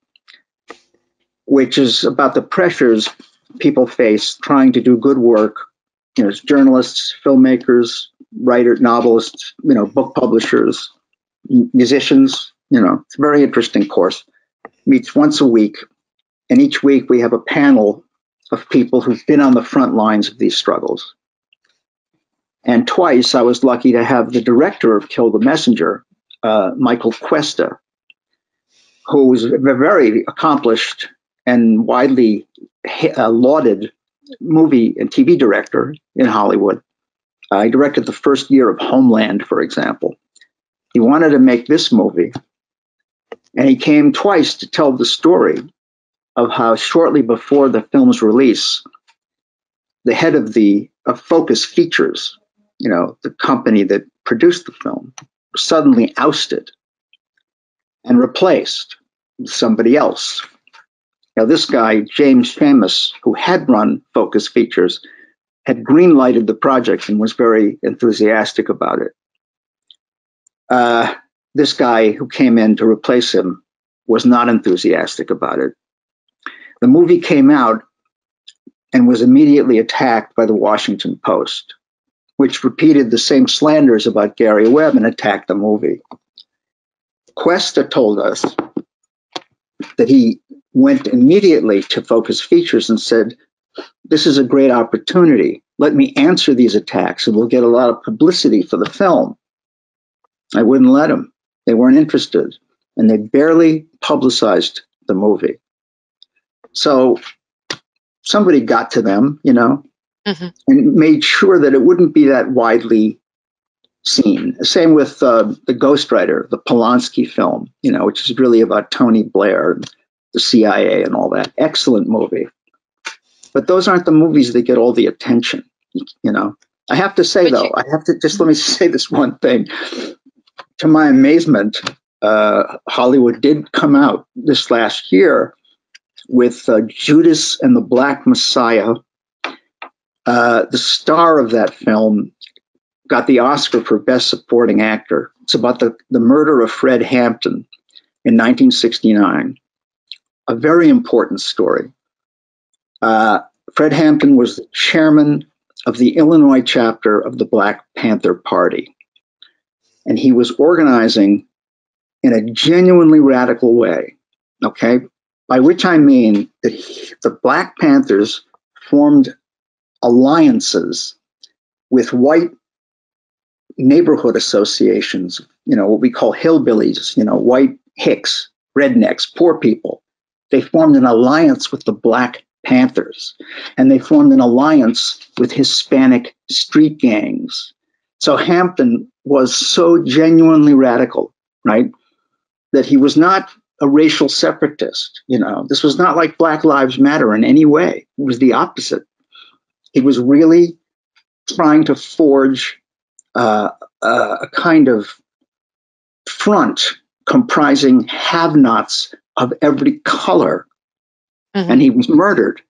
which is about the pressures people face trying to do good work, as journalists, filmmakers, writers, novelists, book publishers, musicians. It's a very interesting course. Meets once a week, and each week we have a panel of people who've been on the front lines of these struggles. And twice I was lucky to have the director of Kill the Messenger, Michael Cuesta, who was a very accomplished and widely lauded movie and TV director in Hollywood, He directed the first year of Homeland, for example. He wanted to make this movie, and he came twice to tell the story of how shortly before the film's release, the head of Focus Features, the company that produced the film, was suddenly ousted and replaced with somebody else. Now, this guy, James Shamus, who had run Focus Features, had green-lighted the project and was very enthusiastic about it. This guy who came in to replace him was not enthusiastic about it. The movie came out and was immediately attacked by the Washington Post, which repeated the same slanders about Gary Webb and attacked the movie. Cuesta told us that he went immediately to Focus Features and said, "This is a great opportunity. Let me answer these attacks and we'll get a lot of publicity for the film." I wouldn't let them. They weren't interested, and they barely publicized the movie. So somebody got to them, and made sure that it wouldn't be that widely seen. Same with the Ghostwriter, the Polanski film, which is really about Tony Blair and the CIA and all that. Excellent movie. But those aren't the movies that get all the attention, I have to say, though, let me say this one thing. To my amazement, Hollywood did come out this last year with Judas and the Black Messiah. The star of that film got the Oscar for Best Supporting Actor. It's about the murder of Fred Hampton in 1969. A very important story. Fred Hampton was the chairman of the Illinois chapter of the Black Panther Party. And he was organizing in a genuinely radical way, okay? By which I mean that the Black Panthers formed alliances with white neighborhood associations, what we call hillbillies, white hicks, rednecks, poor people. They formed an alliance with the Black Panthers, and they formed an alliance with Hispanic street gangs. So Hampton was so genuinely radical, right, that he was not a racial separatist. This was not like Black Lives Matter in any way. It was the opposite. He was really trying to forge a kind of front comprising have-nots of every color. And he was murdered.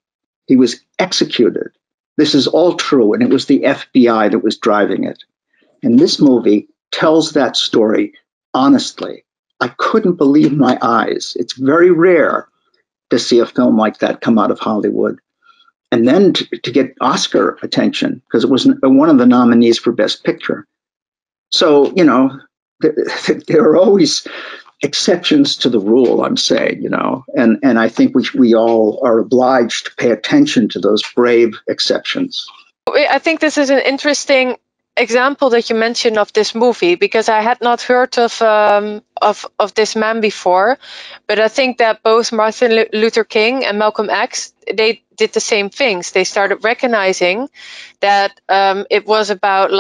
He was executed. This is all true, and it was the FBI that was driving it. And this movie tells that story honestly. I couldn't believe my eyes. It's very rare to see a film like that come out of Hollywood. And then to get Oscar attention, because it was one of the nominees for Best Picture. So, there are always exceptions to the rule, I'm saying, and I think we all are obliged to pay attention to those brave exceptions. I think this is an interesting example that you mentioned of this movie, because I had not heard of this man before, but I think that both Martin Luther King and Malcolm X, they did the same things. They started recognizing that it was about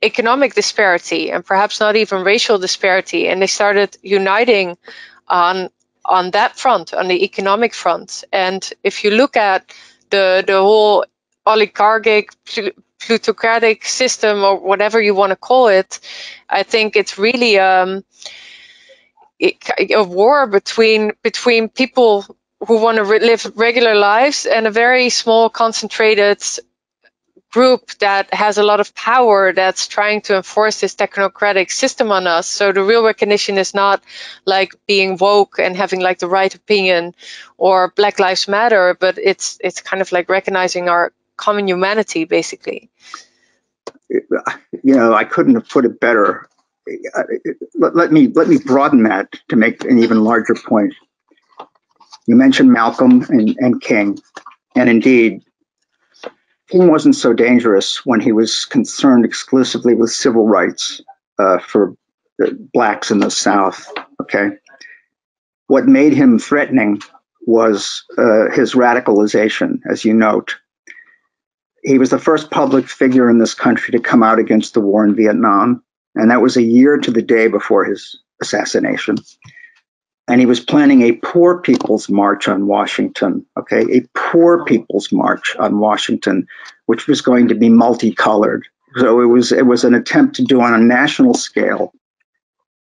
economic disparity and perhaps not even racial disparity, and they started uniting on that front, on the economic front. And if you look at the whole oligarchic plutocratic system, or whatever you want to call it, I think it's really a war between people who want to live regular lives and a very small concentrated group that has a lot of power that's trying to enforce this technocratic system on us. So the real recognition is not like being woke and having the right opinion or Black Lives Matter, but it's kind of like recognizing our common humanity, basically. I couldn't have put it better. Let me broaden that to make an even larger point. You mentioned Malcolm and King, and indeed, King wasn't so dangerous when he was concerned exclusively with civil rights for blacks in the South. Okay, what made him threatening was his radicalization, as you note. He was the first public figure in this country to come out against the war in Vietnam, and that was a year to the day before his assassination. And he was planning a poor people's march on Washington, okay? A poor people's march on Washington, which was going to be multicolored. So it was an attempt to do on a national scale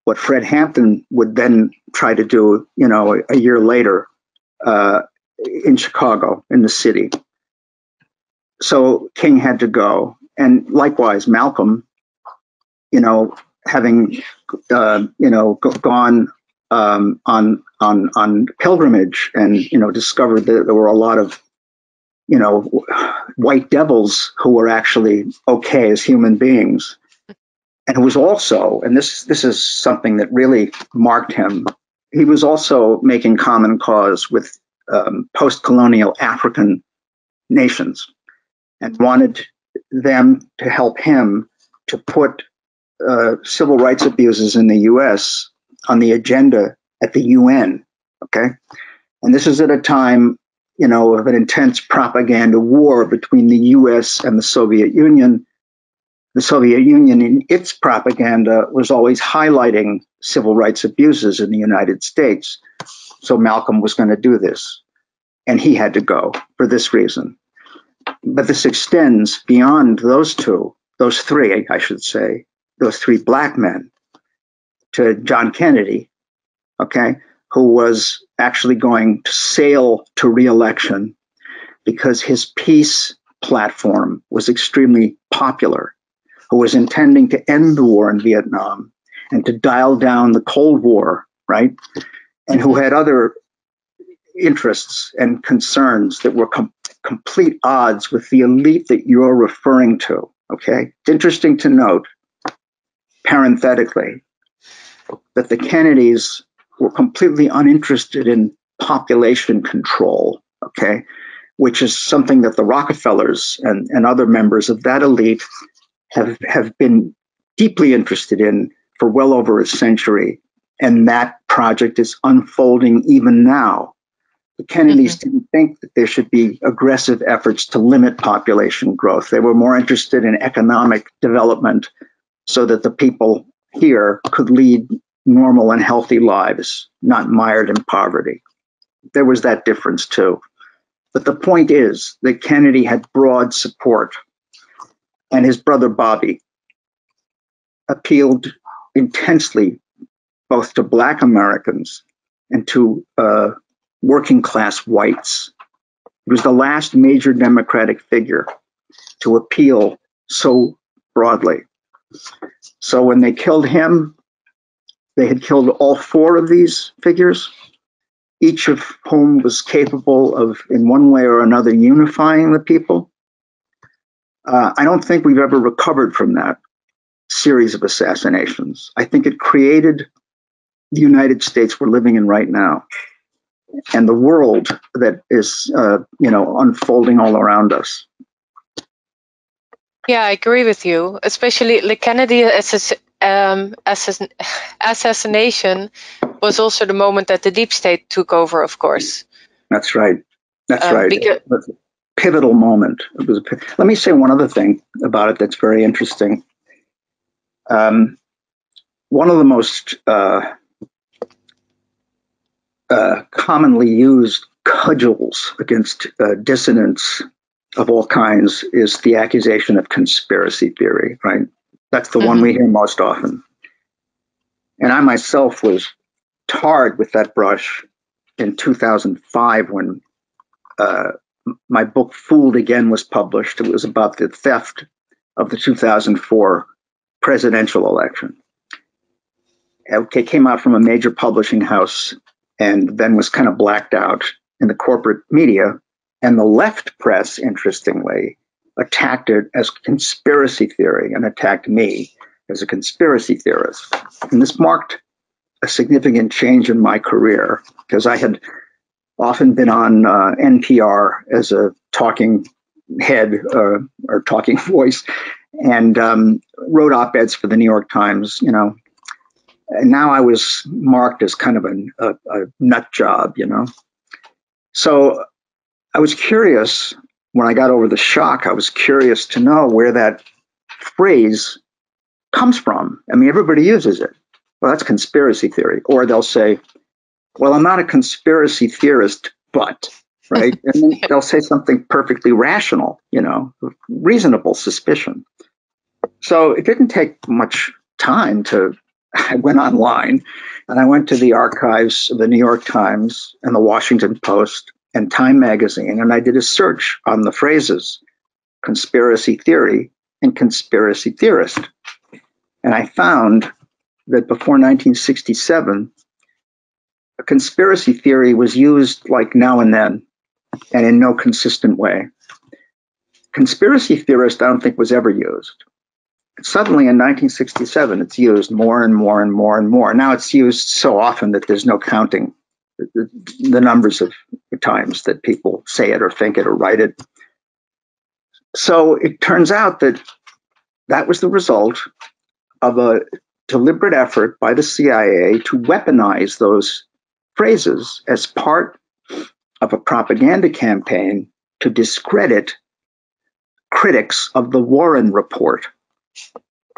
what Fred Hampton would then try to do, a year later in Chicago, in the city. So King had to go, and likewise Malcolm, having gone on pilgrimage and discovered that there were a lot of white devils who were actually okay as human beings, and who was also, and this is something that really marked him, he was also making common cause with post-colonial African nations and wanted them to help him to put civil rights abuses in the U.S. on the agenda at the UN, okay? And this is at a time, of an intense propaganda war between the U.S. and the Soviet Union. The Soviet Union, in its propaganda, was always highlighting civil rights abuses in the United States. So Malcolm was going to do this, and he had to go for this reason. But this extends beyond those three black men, to John Kennedy, okay, who was actually going to sail to re-election because his peace platform was extremely popular, who was intending to end the war in Vietnam and to dial down the Cold War, right? And who had other interests and concerns that were complete odds with the elite that you're referring to, okay? It's interesting to note, parenthetically, that the Kennedys were completely uninterested in population control, okay, which is something that the Rockefellers and other members of that elite have been deeply interested in for well over a century. And that project is unfolding even now. The Kennedys didn't think that there should be aggressive efforts to limit population growth. They were more interested in economic development so that the people here could lead normal and healthy lives, not mired in poverty. There was that difference too. But the point is that Kennedy had broad support, and his brother Bobby appealed intensely both to Black Americans and to working class whites. He was the last major Democratic figure to appeal so broadly. So when they killed him, they had killed all four of these figures, each of whom was capable of, in one way or another, unifying the people. I don't think we've ever recovered from that series of assassinations. I think it created the United States we're living in right now, and the world that is, unfolding all around us. Yeah, I agree with you. Especially the Kennedy assassination was also the moment that the deep state took over, of course. That's right. That's right. It was a pivotal moment. Let me say one other thing about it that's very interesting. One of the most commonly used cudgels against dissidents of all kinds is the accusation of conspiracy theory, right? That's the one we hear most often. And I myself was tarred with that brush in 2005 when my book Fooled Again was published. It was about the theft of the 2004 presidential election. It came out from a major publishing house and then was kind of blacked out in the corporate media. And the left press, interestingly, attacked it as conspiracy theory and attacked me as a conspiracy theorist. And this marked a significant change in my career because I had often been on NPR as a talking head or talking voice and wrote op-eds for the New York Times, and now I was marked as kind of a nut job, So I was curious when I got over the shock, I was curious to know where that phrase comes from. I mean, everybody uses it. Well, that's conspiracy theory. Or they'll say, well, I'm not a conspiracy theorist, but, right? And then they'll say something perfectly rational, reasonable suspicion. So it didn't take much time I went online and I went to the archives of the New York Times and the Washington Post and Time magazine, and I did a search on the phrases conspiracy theory and conspiracy theorist. And I found that before 1967, a conspiracy theory was used like now and then and in no consistent way. Conspiracy theorist, I don't think, was ever used. Suddenly in 1967, it's used more and more and more and more. Now it's used so often that there's no counting the numbers of times that people say it or think it or write it. So it turns out that was the result of a deliberate effort by the CIA to weaponize those phrases as part of a propaganda campaign to discredit critics of the Warren Report,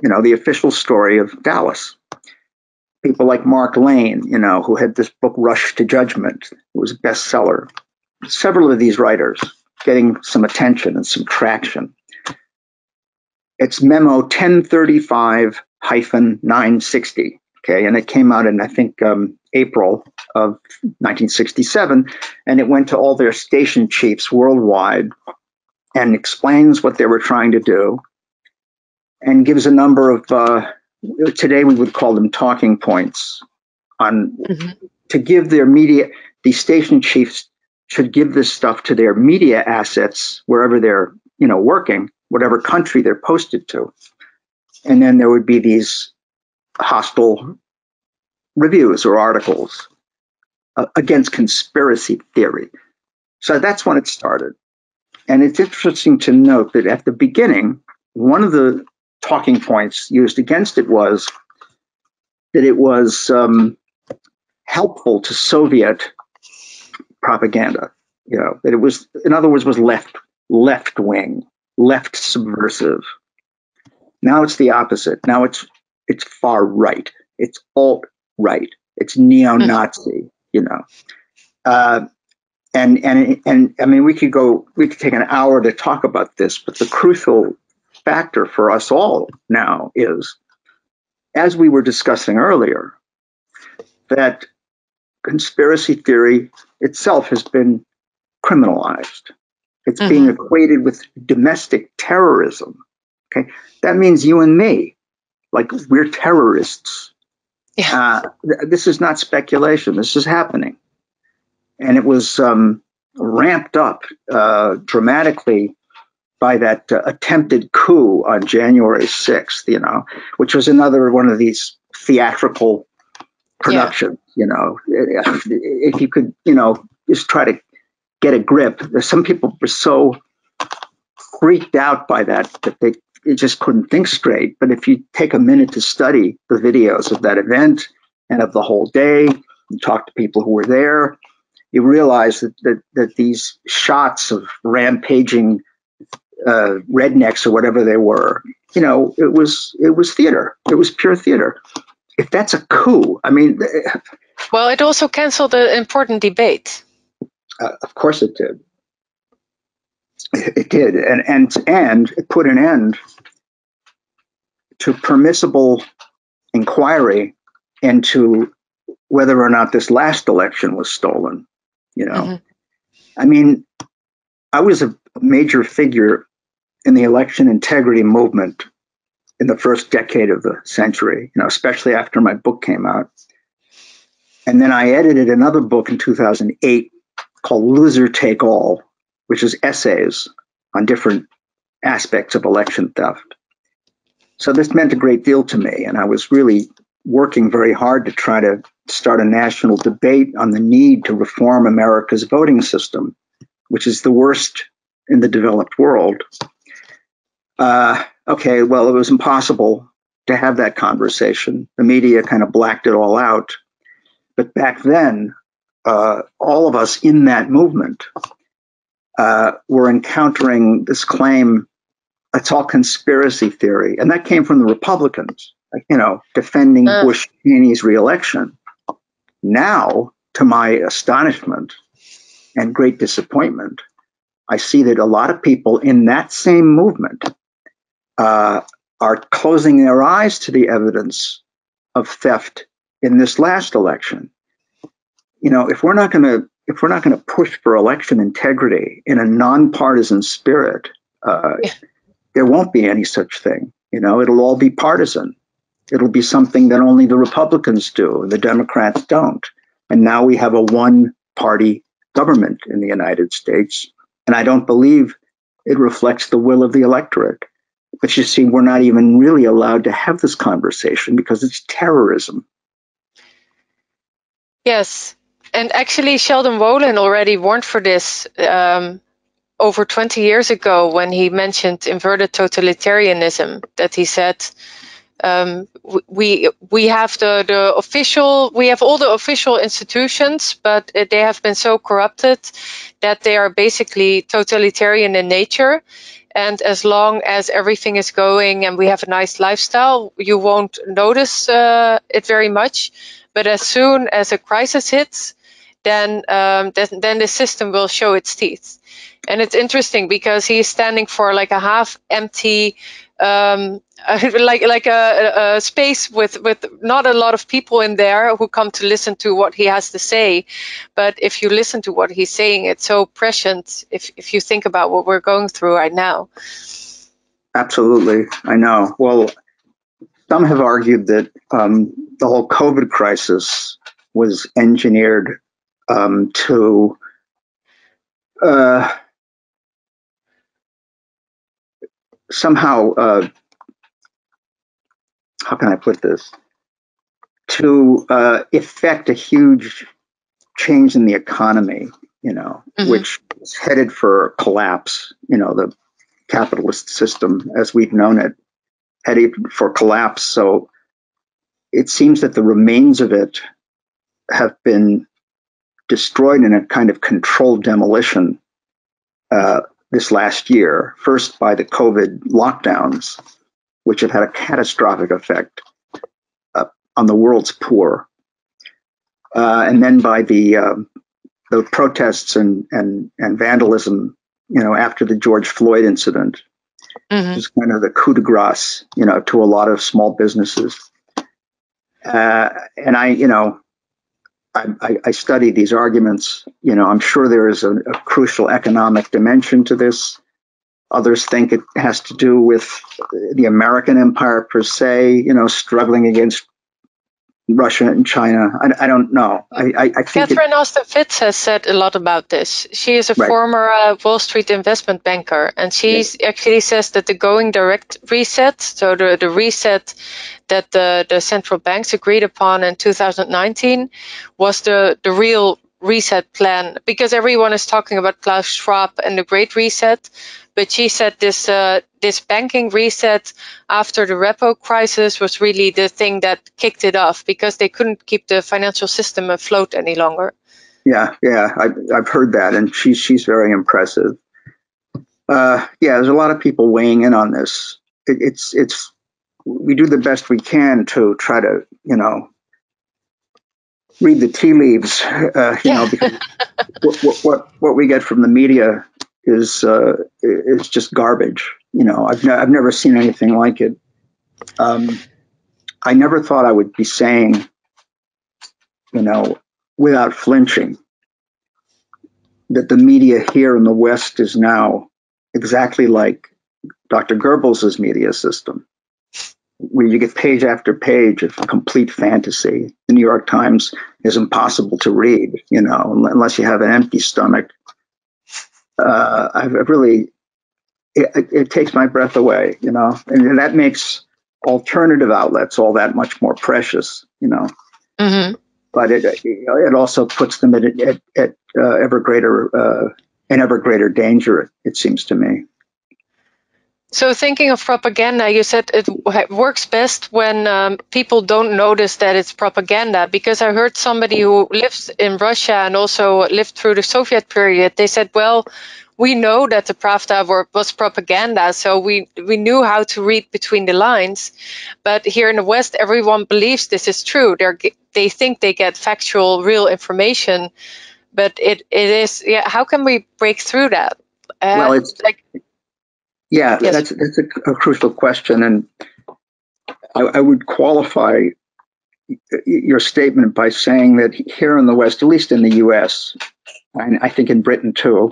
the official story of Dallas. People like Mark Lane, who had this book, Rush to Judgment. It was a bestseller. Several of these writers getting some attention and some traction. It's memo 1035-960, okay? And it came out in, I think, April of 1967, and it went to all their station chiefs worldwide and explains what they were trying to do and gives a number of today we would call them talking points to give their media. The station chiefs should give this stuff to their media assets wherever they're working, whatever country they're posted to, and then there would be these hostile reviews or articles against conspiracy theory. So that's when it started. And it's interesting to note that at the beginning, one of the talking points used against it was that it was helpful to Soviet propaganda, that it was, in other words, was left wing, left subversive. Now it's the opposite. Now it's far right. It's alt right. It's neo-Nazi, And I mean, we could take an hour to talk about this, but the crucial factor for us all now is, as we were discussing earlier, that conspiracy theory itself has been criminalized. It's being equated with domestic terrorism. Okay, that means you and me, like we're terrorists. Yeah. This is not speculation. This is happening, and it was ramped up dramatically by that attempted coup on January 6th, which was another one of these theatrical productions. If you could, just try to get a grip. Some people were so freaked out by that they just couldn't think straight. But if you take a minute to study the videos of that event and of the whole day, and talk to people who were there, you realize that these shots of rampaging rednecks or whatever they were, it was theater. It was pure theater. If that's a coup, I mean, well, it also canceled an important debate. Of course it did. It did, and it put an end to permissible inquiry into whether or not this last election was stolen. I mean, I was a major figure in the election integrity movement in the first decade of the century, especially after my book came out. And then I edited another book in 2008 called Loser Take All, which is essays on different aspects of election theft. So this meant a great deal to me, and I was really working very hard to try to start a national debate on the need to reform America's voting system, which is the worst in the developed world. Okay, well, it was impossible to have that conversation. The media kind of blacked it all out. But back then, all of us in that movement we're encountering this claim, it's all conspiracy theory. And that came from the Republicans, defending Bush Cheney's reelection. Now, to my astonishment and great disappointment, I see that a lot of people in that same movement are closing their eyes to the evidence of theft in this last election. If we're not going to push for election integrity in a nonpartisan spirit, there won't be any such thing. It'll all be partisan. It'll be something that only the Republicans do and the Democrats don't. And now we have a one-party government in the United States. And I don't believe it reflects the will of the electorate. But you see, we're not even really allowed to have this conversation because it's terrorism. Yes. And actually, Sheldon Wolin already warned for this over 20 years ago when he mentioned inverted totalitarianism, that he said, we have we have all the official institutions, but they have been so corrupted that they are basically totalitarian in nature. And as long as everything is going and we have a nice lifestyle, you won't notice it very much. But as soon as a crisis hits, then the system will show its teeth. And it's interesting because he's standing for like a half-empty, like a space with not a lot of people in there who come to listen to what he has to say. But if you listen to what he's saying, it's so prescient if you think about what we're going through right now. Absolutely. I know. Well, some have argued that the whole COVID crisis was engineered to somehow, how can I put this, to effect a huge change in the economy, which is headed for collapse. The capitalist system as we've known it, headed for collapse. So it seems that the remains of it have been destroyed in a kind of controlled demolition this last year, first by the COVID lockdowns, which have had a catastrophic effect on the world's poor, and then by the protests and vandalism, after the George Floyd incident, which is kind of the coup de grace, to a lot of small businesses. And I study these arguments. I'm sure there is a crucial economic dimension to this. Others think it has to do with the American empire per se, struggling against Russia and China. I don't know. I think Catherine Austin Fitts has said a lot about this. She is a former Wall Street investment banker, and she actually says that the going direct reset, so the reset that the central banks agreed upon in 2019, was the real reset plan, because everyone is talking about Klaus Schwab and the Great Reset. But she said this banking reset after the repo crisis was really the thing that kicked it off, because they couldn't keep the financial system afloat any longer. Yeah, I've heard that, and she's very impressive. There's a lot of people weighing in on this. It's we do the best we can to try to read the tea leaves, because what we get from the media is just garbage. I've never seen anything like it. I never thought I would be saying, without flinching, that the media here in the West is now exactly like Dr. Goebbels' media system, where you get page after page of complete fantasy. The New York Times is impossible to read, unless you have an empty stomach. It takes my breath away, and that makes alternative outlets all that much more precious, But it also puts them at ever greater danger, it seems to me. So thinking of propaganda, you said it works best when people don't notice that it's propaganda. Because I heard somebody who lives in Russia and also lived through the Soviet period, they said, well, we know that the Pravda was propaganda, so we knew how to read between the lines. But here in the West, everyone believes this is true. They think they get factual, real information, but it is. Yeah, how can we break through that? Well, it's like, yeah, yes. that's a crucial question, and I would qualify your statement by saying that here in the West, at least in the U.S., and I think in Britain too,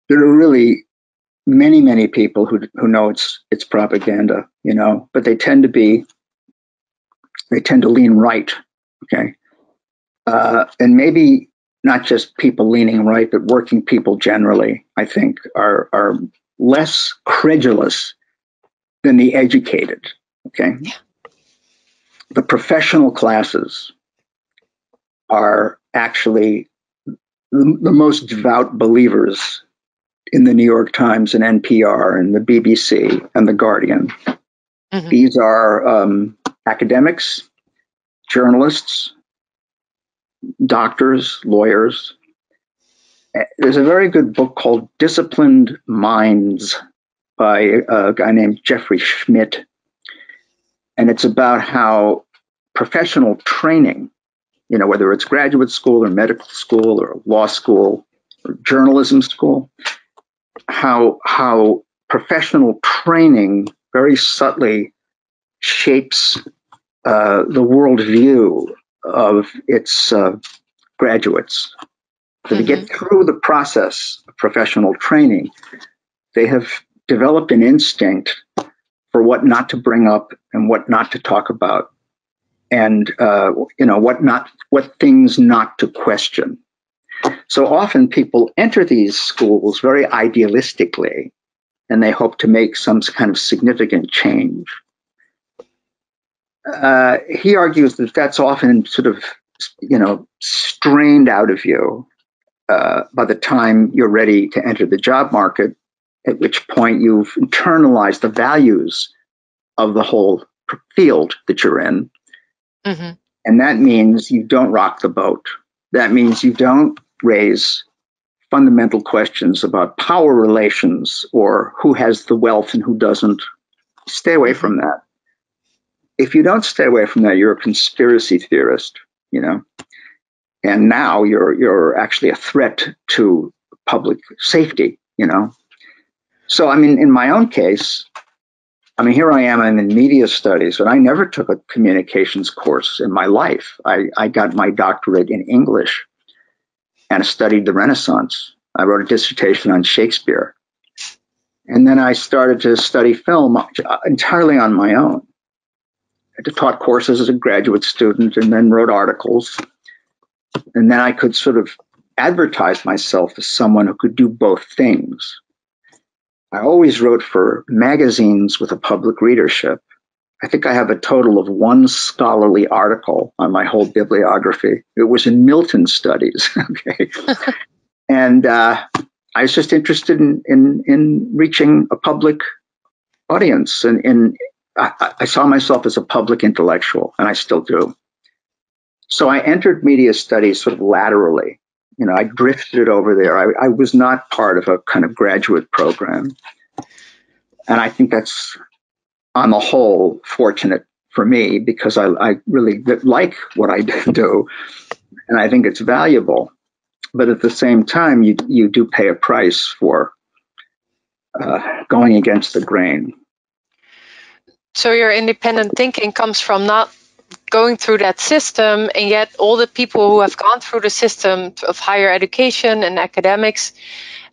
there are really many people who know it's propaganda, but they tend to lean right, okay, and maybe not just people leaning right, but working people generally, I think, are less credulous than the educated, okay. Yeah. The professional classes are actually the most devout believers in the New York Times and NPR and the BBC and the Guardian. Mm-hmm. These are academics, journalists, doctors, lawyers. There's a very good book called Disciplined Minds by a guy named Jeffrey Schmidt. And it's about how professional training, whether it's graduate school or medical school or law school or journalism school, how professional training very subtly shapes the worldview of its graduates. So to get through the process of professional training, they have developed an instinct for what not to bring up and what not to talk about, and what things not to question. So often people enter these schools very idealistically, and they hope to make some kind of significant change. He argues that that's often sort of, strained out of you by the time you're ready to enter the job market, at which point you've internalized the values of the whole field that you're in. Mm-hmm. And that means you don't rock the boat. That means you don't raise fundamental questions about power relations or who has the wealth and who doesn't. Stay away from that. If you don't stay away from that, you're a conspiracy theorist, and now you're actually a threat to public safety, So, in my own case, here I am, I'm in media studies, and I never took a communications course in my life. I got my doctorate in English and studied the Renaissance. I wrote a dissertation on Shakespeare. And then I started to study film entirely on my own. I taught courses as a graduate student and then wrote articles. And then I could sort of advertise myself as someone who could do both things. I always wrote for magazines with a public readership. I think I have a total of one scholarly article on my whole bibliography. It was in Milton studies. Okay. And I was just interested in reaching a public audience. And I saw myself as a public intellectual, and I still do. So I entered media studies sort of laterally. I drifted over there. I was not part of a kind of graduate program. And I think that's, on the whole, fortunate for me, because I really like what I do, and I think it's valuable. But at the same time, you do pay a price for going against the grain. So your independent thinking comes from not going through that system, and yet all the people who have gone through the system of higher education and academics,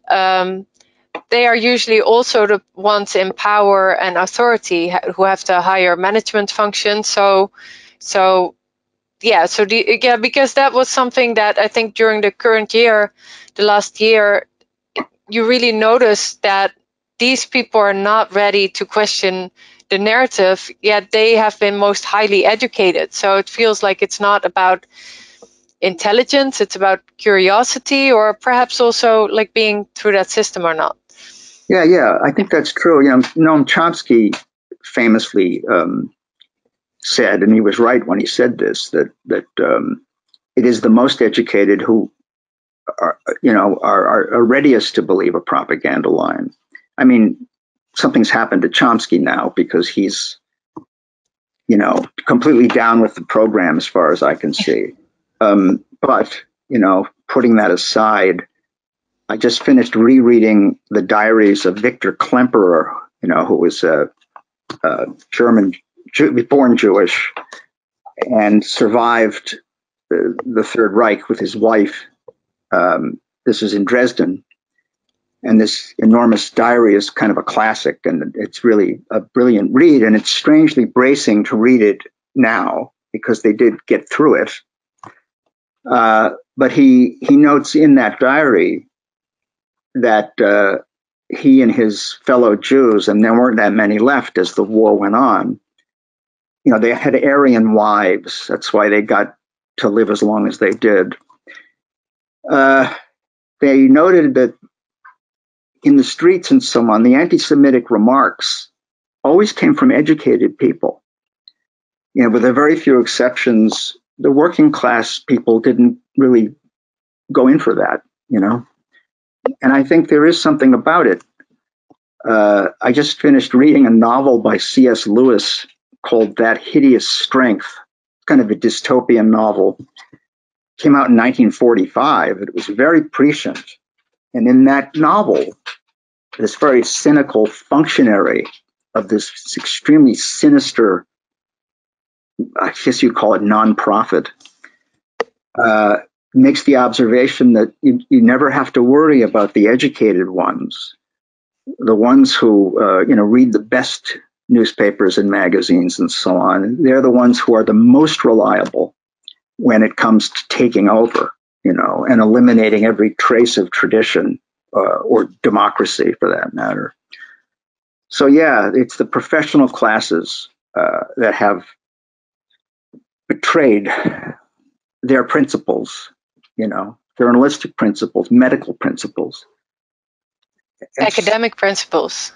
they are usually also the ones in power and authority who have the higher management function. Because that was something that I think during the last year, you really noticed that these people are not ready to question the narrative, yet they have been most highly educated. So it feels like it's not about intelligence, it's about curiosity, or perhaps also like being through that system or not. Yeah, I think that's true. Noam Chomsky famously said, and he was right when he said this, that it is the most educated who are readiest to believe a propaganda line. I mean, something's happened to Chomsky now because he's, completely down with the program as far as I can see. But, putting that aside, I just finished rereading the diaries of Victor Klemperer, who was a German, born Jewish, and survived the Third Reich with his wife. This is in Dresden. And this enormous diary is kind of a classic, and it's really a brilliant read. And it's strangely bracing to read it now because they did get through it. But he notes in that diary that he and his fellow Jews, and there weren't that many left as the war went on, they had Aryan wives. That's why they got to live as long as they did. They noted that in the streets and so on, the anti-Semitic remarks always came from educated people. With a very few exceptions, the working class people didn't really go in for that, And I think there is something about it. I just finished reading a novel by C.S. Lewis called That Hideous Strength, kind of a dystopian novel. Came out in 1945. It was very prescient. And in that novel, this very cynical functionary of this extremely sinister, I guess you call it nonprofit, makes the observation that you never have to worry about the educated ones, the ones who read the best newspapers and magazines and so on. They're the ones who are the most reliable when it comes to taking over, and eliminating every trace of tradition or democracy for that matter. So yeah, it's the professional classes that have betrayed their principles, journalistic principles, medical principles. Academic principles.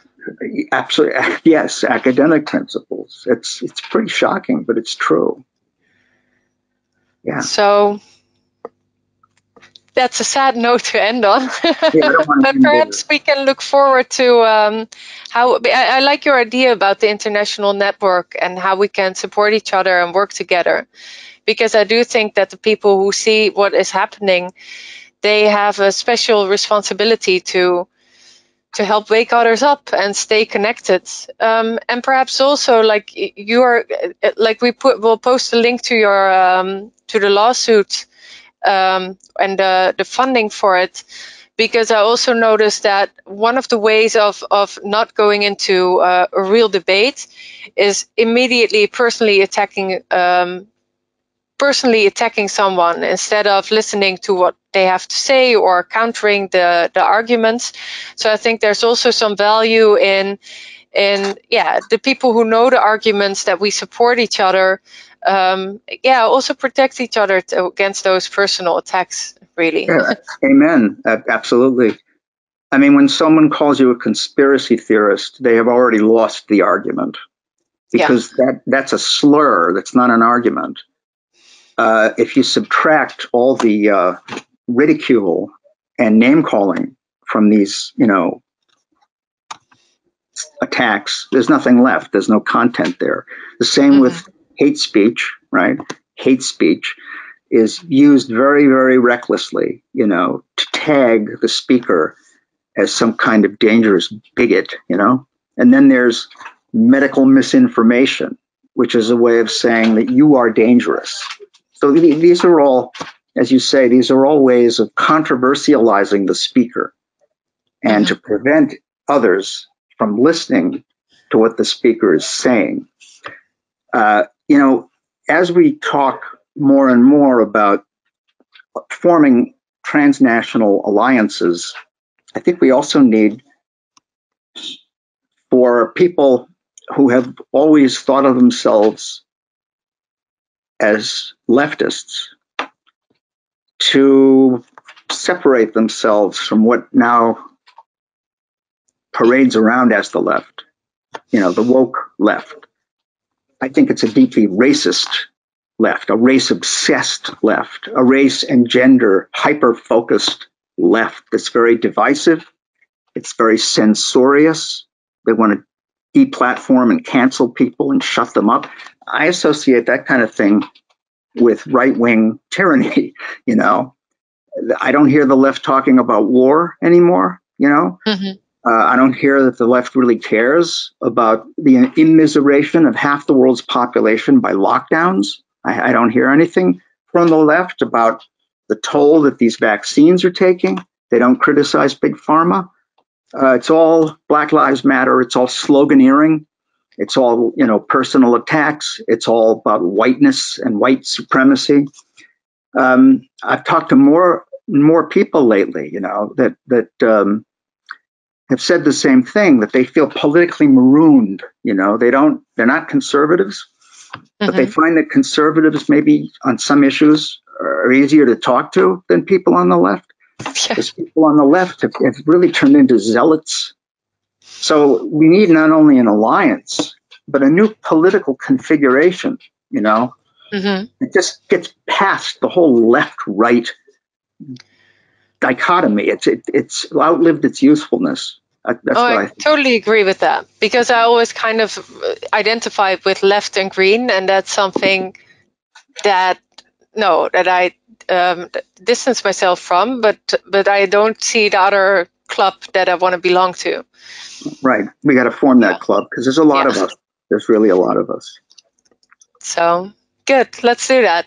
Absolutely, yes, academic principles. It's pretty shocking, but it's true. Yeah. So that's a sad note to end on. Yeah, but perhaps we can look forward to how I like your idea about the international network and how we can support each other and work together. Because I do think that the people who see what is happening, they have a special responsibility to help wake others up and stay connected. And perhaps also, like we'll post a link to your to the lawsuit and the funding for it, because I also noticed that one of the ways of not going into a real debate is immediately personally attacking someone instead of listening to what they have to say or countering the arguments. So I think there's also some value in the people who know the arguments, that we support each other. Also protect each other against those personal attacks, really. Yeah, amen. Absolutely. I mean, when someone calls you a conspiracy theorist, they have already lost the argument, because that's a slur. That's not an argument. If you subtract all the ridicule and name calling from these, attacks, there's nothing left. There's no content there. The same with hate speech, right? Hate speech is used very, very recklessly, to tag the speaker as some kind of dangerous bigot, And then there's medical misinformation, which is a way of saying that you are dangerous. So these are all, as you say, these are all ways of controversializing the speaker and to prevent others from listening to what the speaker is saying. As we talk more and more about forming transnational alliances, I think we also need, for people who have always thought of themselves as leftists, to separate themselves from what now parades around as the left, the woke left. I think it's a deeply racist left, a race-obsessed left, a race and gender hyper-focused left that's very divisive. It's very censorious. They want to deplatform and cancel people and shut them up. I associate that kind of thing with right-wing tyranny, you know. I don't hear the left talking about war anymore, you know. I don't hear that the left really cares about the immiseration of half the world's population by lockdowns. I don't hear anything from the left about the toll that these vaccines are taking. They don't criticize big pharma. It's all Black Lives Matter. It's all sloganeering. It's all, you know, personal attacks. It's all about whiteness and white supremacy. I've talked to more people lately, you know, that have said the same thing, that they feel politically marooned. You know, they're not conservatives, but they find that conservatives maybe on some issues are easier to talk to than people on the left. Because people on the left have really turned into zealots. So we need not only an alliance, but a new political configuration, you know. It just gets past the whole left-right dichotomy. It's outlived its usefuln's. That's what I think. Totally agree with that, because I always kind of identify with left and green, and that's something that I distance myself from, but I don't see the other club that I want to belong to. Right. We got to form that club, because there's a lot of us. There's really a lot of us. So good. Let's do that.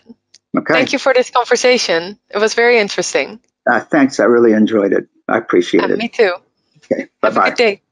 Okay. Thank you for this conversation. It was very interesting. Thanks. I really enjoyed it. I appreciate it. Me too. Okay. Have Bye-bye. a good day.